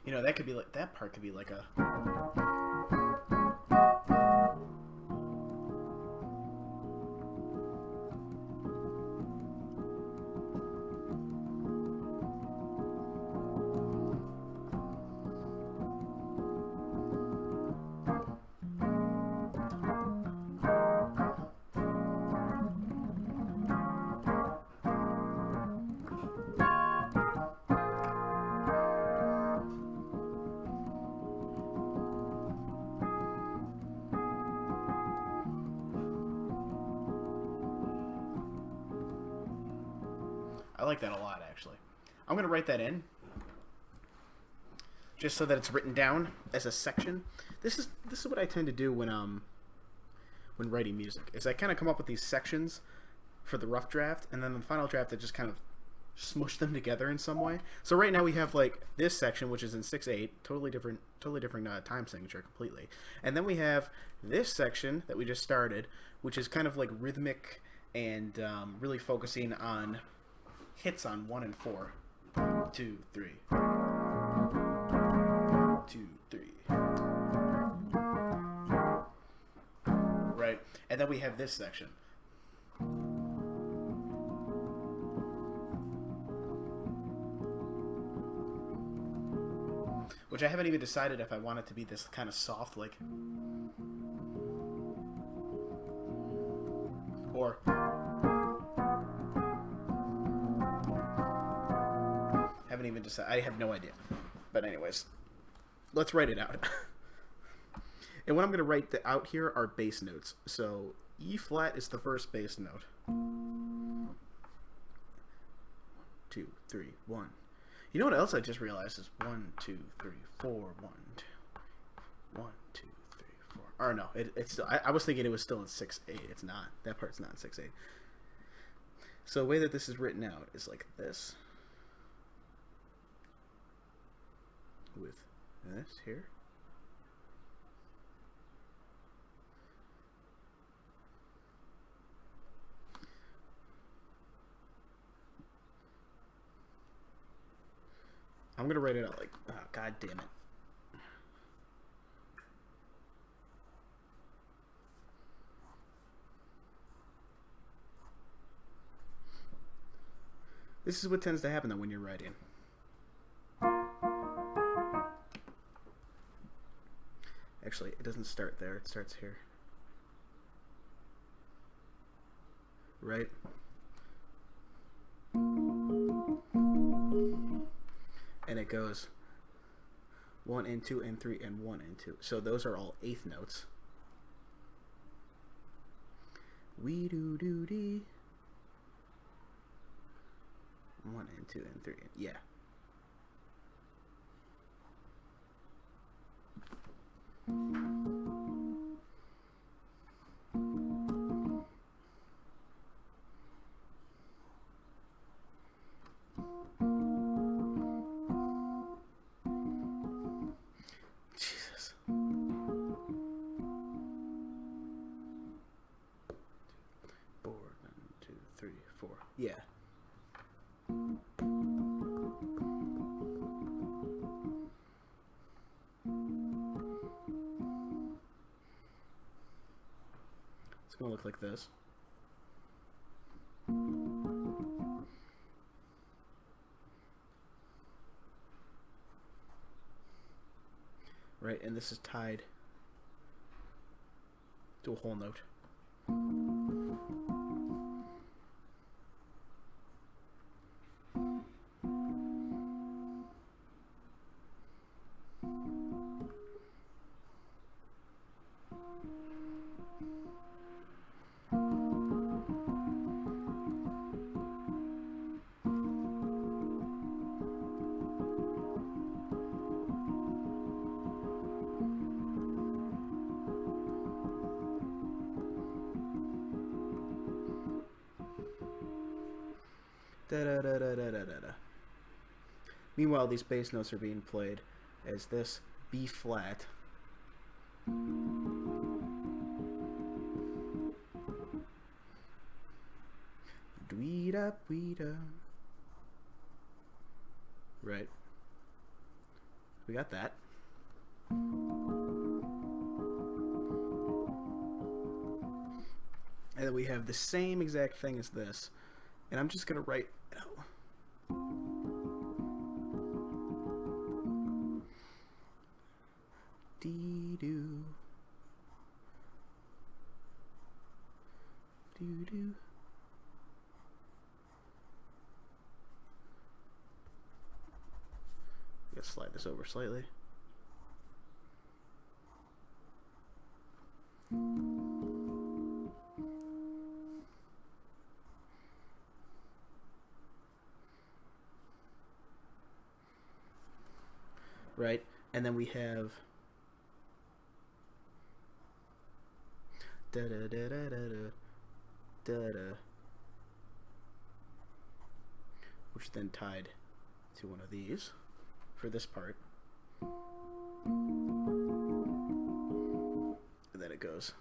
You know, that could be like, that part could be like a... I like that a lot, actually. I'm going to write that in, just so that it's written down as a section. This is what I tend to do when writing music. Is I kind of come up with these sections for the rough draft, and then the final draft I just kind of smush them together in some way. So right now we have like this section, which is in 6/8, totally different time signature completely, and then we have this section that we just started, which is kind of like rhythmic and really focusing on hits on 1 and 4. 2, 3. 2, 3. Right? And then we have this section. Which I haven't even decided if I want it to be this kind of soft, like... Or... Haven't even decided. I have no idea. But anyways, let's write it out. And what I'm going to write out here are bass notes. So E flat is the first bass note. 2, 3, 1. You know what else I just realized is 1, 2, 3, 4, 1, 2, 1, 2, 3, 4. Or no, it's still. I was thinking it was still in 6/8. It's not. That part's not in 6/8. So the way that this is written out is like this, with this here. I'm gonna write it out like, oh, god damn it. This is what tends to happen though when you're writing. Actually, it doesn't start there, it starts here. Right? And it goes 1 and 2 and 3 and 1 and 2. So those are all eighth notes. We do do dee. 1 and 2 and 3. Yeah. Jesus. 4, 1, 2, 3, 4. Yeah. It's gonna look like this. Right, and this is tied to a whole note. Da da da da da da da. Meanwhile, these bass notes are being played as this B flat. Dweeda dweeda. Right. We got that. And then we have the same exact thing as this. And I'm just gonna write. Oh. Dee doo. Doo doo. Let's slide this over slightly. Right, and then we have da da da da da da da, which is then tied to one of these for this part, and then it goes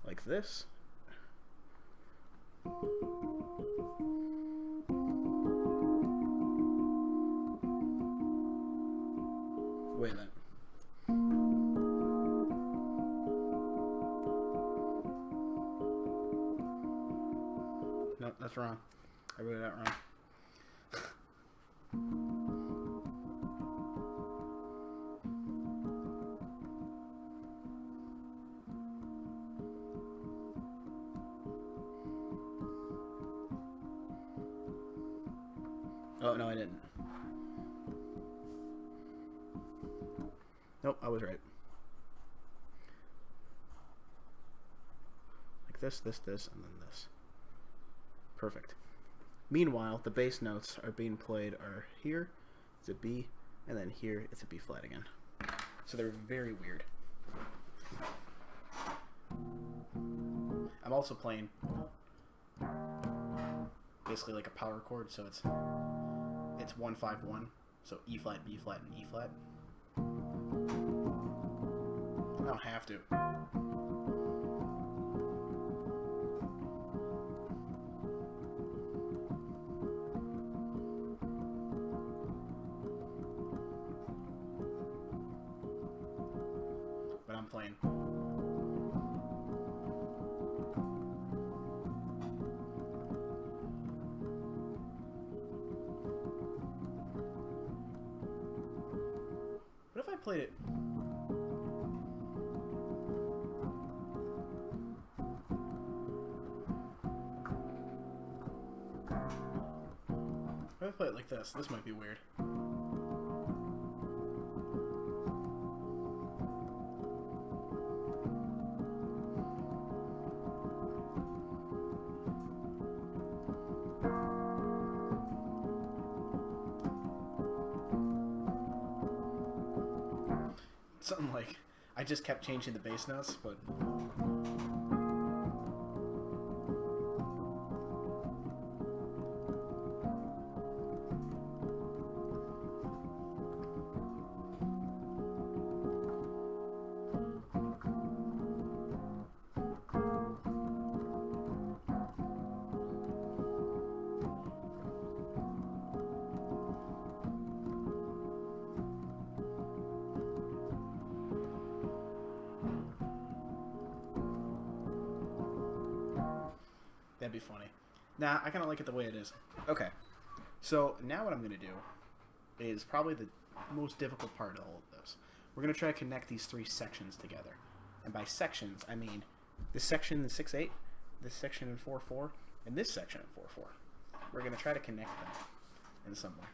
like this. Wait a minute. No, that's wrong. I wrote that wrong. Oh, no, I didn't. Nope, I was right. this, and then this. Perfect. Meanwhile, the bass notes are being played are here, it's a B, and then here it's a B flat again. So they're very weird. I'm also playing basically like a power chord, so it's 1-5-1, so E flat, B flat, and E flat. I don't have to. But I'm playing. What if I played it? What if I play it like this? This might be weird. Something like, I just kept changing the bass notes, but... That'd be funny. Nah, I kind of like it the way it is. Okay. So, now what I'm going to do is probably the most difficult part of all of this. We're going to try to connect these three sections together. And by sections, I mean this section in 6/8, this section in 4/4, and this section in 4/4. We're going to try to connect them in some way.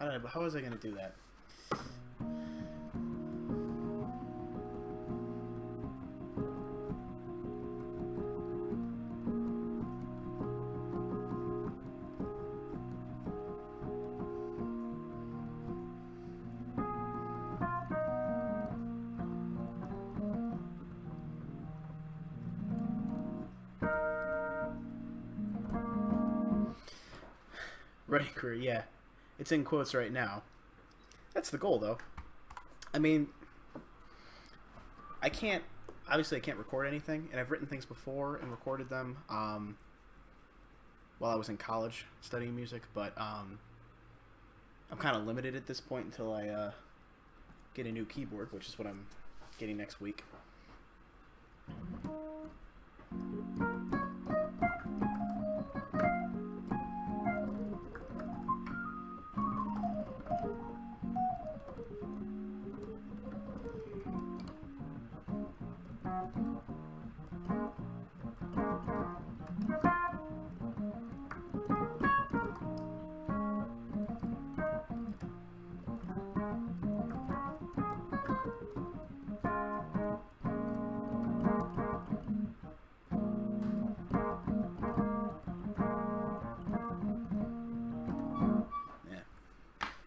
I don't know, but how was I going to do that? Running career, yeah. It's in quotes right now. That's the goal, though. I mean, I can't record anything, and I've written things before and recorded them. while I was in college studying music, but I'm kind of limited at this point until I get a new keyboard, which is what I'm getting next week.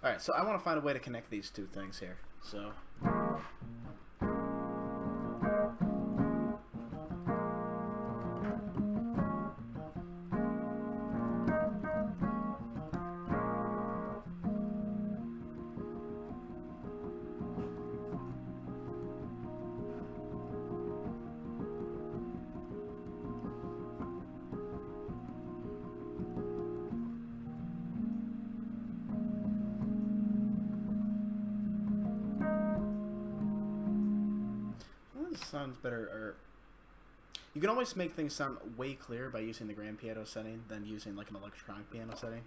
Alright, so I want to find a way to connect these two things here. So... sounds better, or you can always make things sound way clearer by using the grand piano setting than using like an electronic piano setting.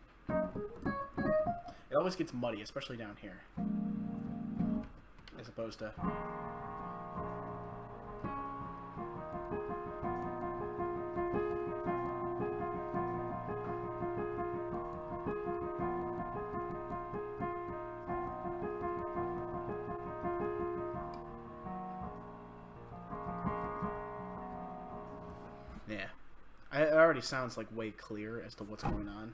It always gets muddy, especially down here, as opposed to... Yeah. It already sounds like way clearer as to what's going on.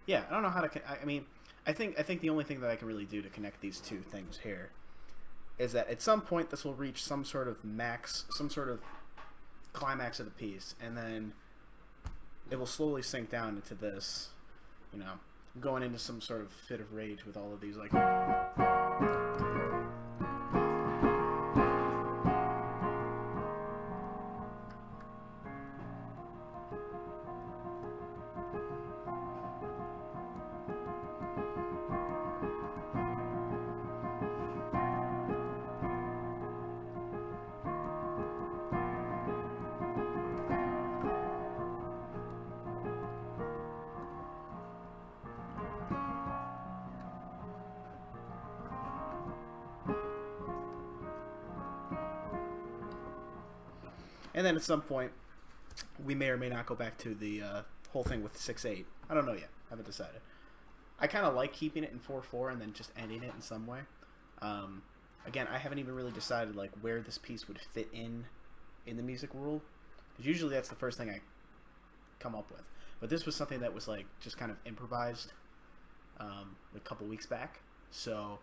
Yeah, I don't know how to... I mean, I think the only thing that I can really do to connect these two things here is that at some point this will reach some sort of max, some sort of climax of the piece, and then it will slowly sink down into this, you know, going into some sort of fit of rage with all of these, like... And then at some point, we may or may not go back to the whole thing with 6/8. I don't know yet. I haven't decided. I kind of like keeping it in 4/4 and then just ending it in some way. Again, I haven't even really decided like where this piece would fit in the music world. Because usually that's the first thing I come up with. But this was something that was like just kind of improvised a couple weeks back. So...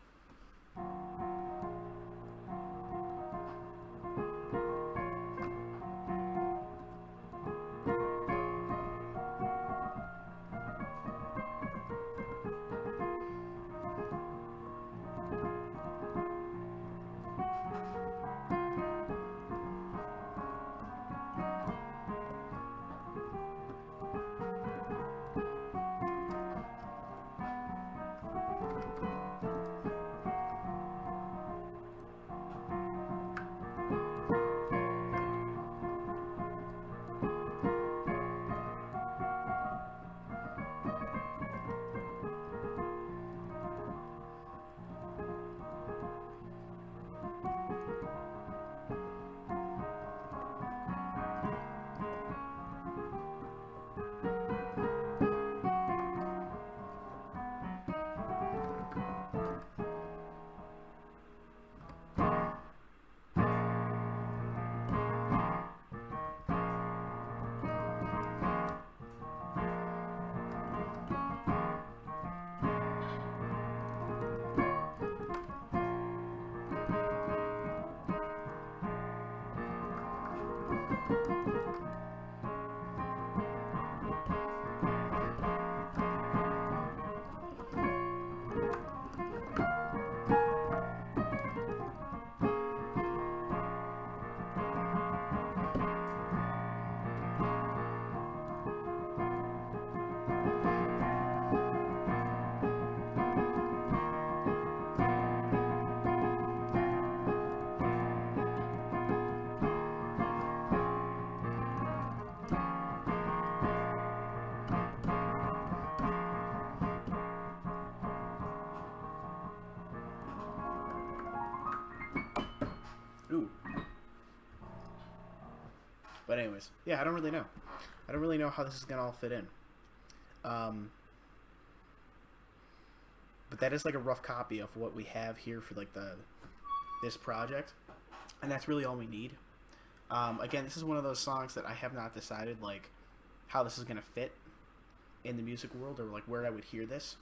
Ooh. But anyways, yeah, I don't really know. I don't really know how this is gonna all fit in. But that is like a rough copy of what we have here for like this project, and that's really all we need. Again, this is one of those songs that I have not decided like how this is gonna fit in the music world, or like where I would hear this.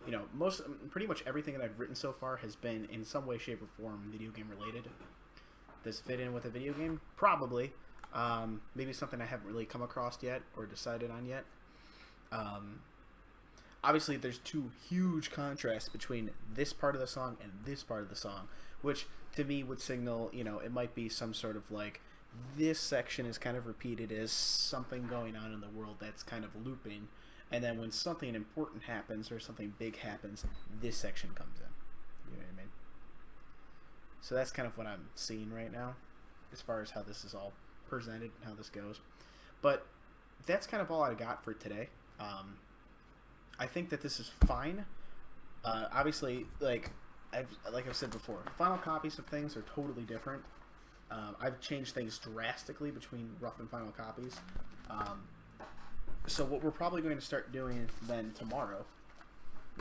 You know, pretty much everything that I've written so far has been in some way, shape, or form video game related. Does it fit in with a video game? Probably. Maybe something I haven't really come across yet or decided on yet. Obviously, there's two huge contrasts between this part of the song and this part of the song, which to me would signal, you know, it might be some sort of like this section is kind of repeated as something going on in the world that's kind of looping. And then when something important happens or something big happens, this section comes in. You know what I mean? So that's kind of what I'm seeing right now as far as how this is all presented and how this goes. But that's kind of all I got for today. I think that this is fine. Obviously, like I've said before, final copies of things are totally different. I've changed things drastically between rough and final copies. So what we're probably going to start doing then tomorrow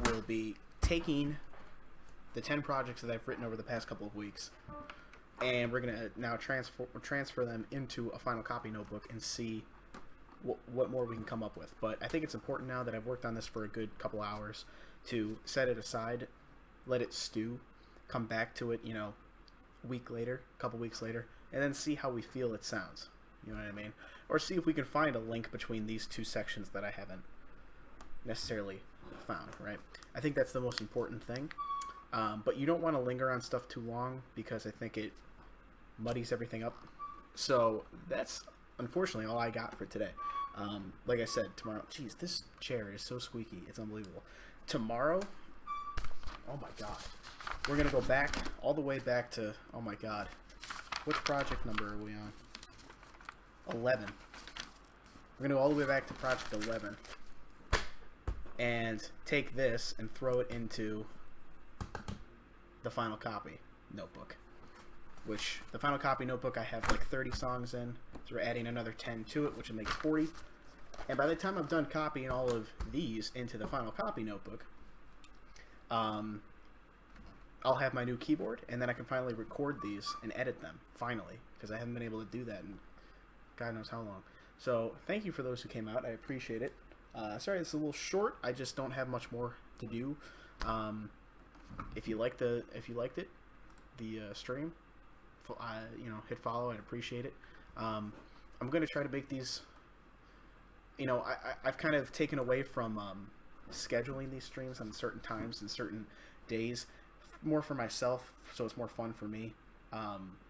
will be taking the 10 projects that I've written over the past couple of weeks, and we're going to now transfer them into a final copy notebook and see what more we can come up with. But I think it's important now that I've worked on this for a good couple hours to set it aside, let it stew, come back to it, you know, a week later, a couple weeks later, and then see how we feel it sounds. You know what I mean? Or see if we can find a link between these two sections that I haven't necessarily found, right? I think that's the most important thing. But you don't want to linger on stuff too long because I think it muddies everything up. So that's unfortunately all I got for today. Like I said, tomorrow... Jeez, this chair is so squeaky. It's unbelievable. Tomorrow... Oh my god. We're going to go back, all the way back to... Oh my god. Which project number are we on? 11. We're going to go all the way back to project 11 and take this and throw it into the final copy notebook, which the final copy notebook I have like 30 songs in, so we're adding another 10 to it, which will make 40. And by the time I'm done copying all of these into the final copy notebook, I'll have my new keyboard, and then I can finally record these and edit them, finally, because I haven't been able to do that in God knows how long. So thank you for those who came out. I appreciate it. Sorry it's a little short. I just don't have much more to do. If you liked the stream, you know, hit follow. I'd appreciate it. I'm going to try to make these. You know, I've kind of taken away from scheduling these streams on certain times and certain days, more for myself, so it's more fun for me.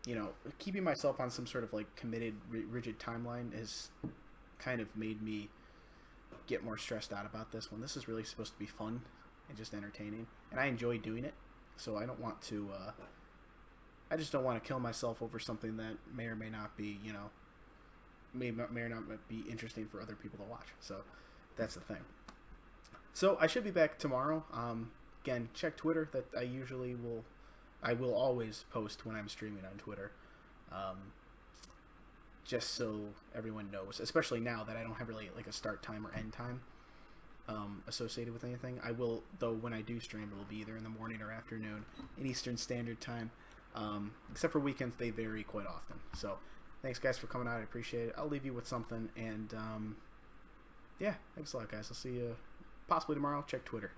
You know, keeping myself on some sort of like committed, rigid timeline has kind of made me get more stressed out about this one. This is really supposed to be fun and just entertaining, and I enjoy doing it. So I don't want to. I just don't want to kill myself over something that may or may not be, you know, may or not be interesting for other people to watch. So that's the thing. So I should be back tomorrow. Again, check Twitter. That I will always post when I'm streaming on Twitter, just so everyone knows, especially now that I don't have really like a start time or end time associated with anything. I will, though, when I do stream, it will be either in the morning or afternoon in Eastern Standard Time, except for weekends. They vary quite often. So thanks guys for coming out. I appreciate it. I'll leave you with something, and yeah, thanks a lot guys. I'll see you possibly tomorrow. Check Twitter.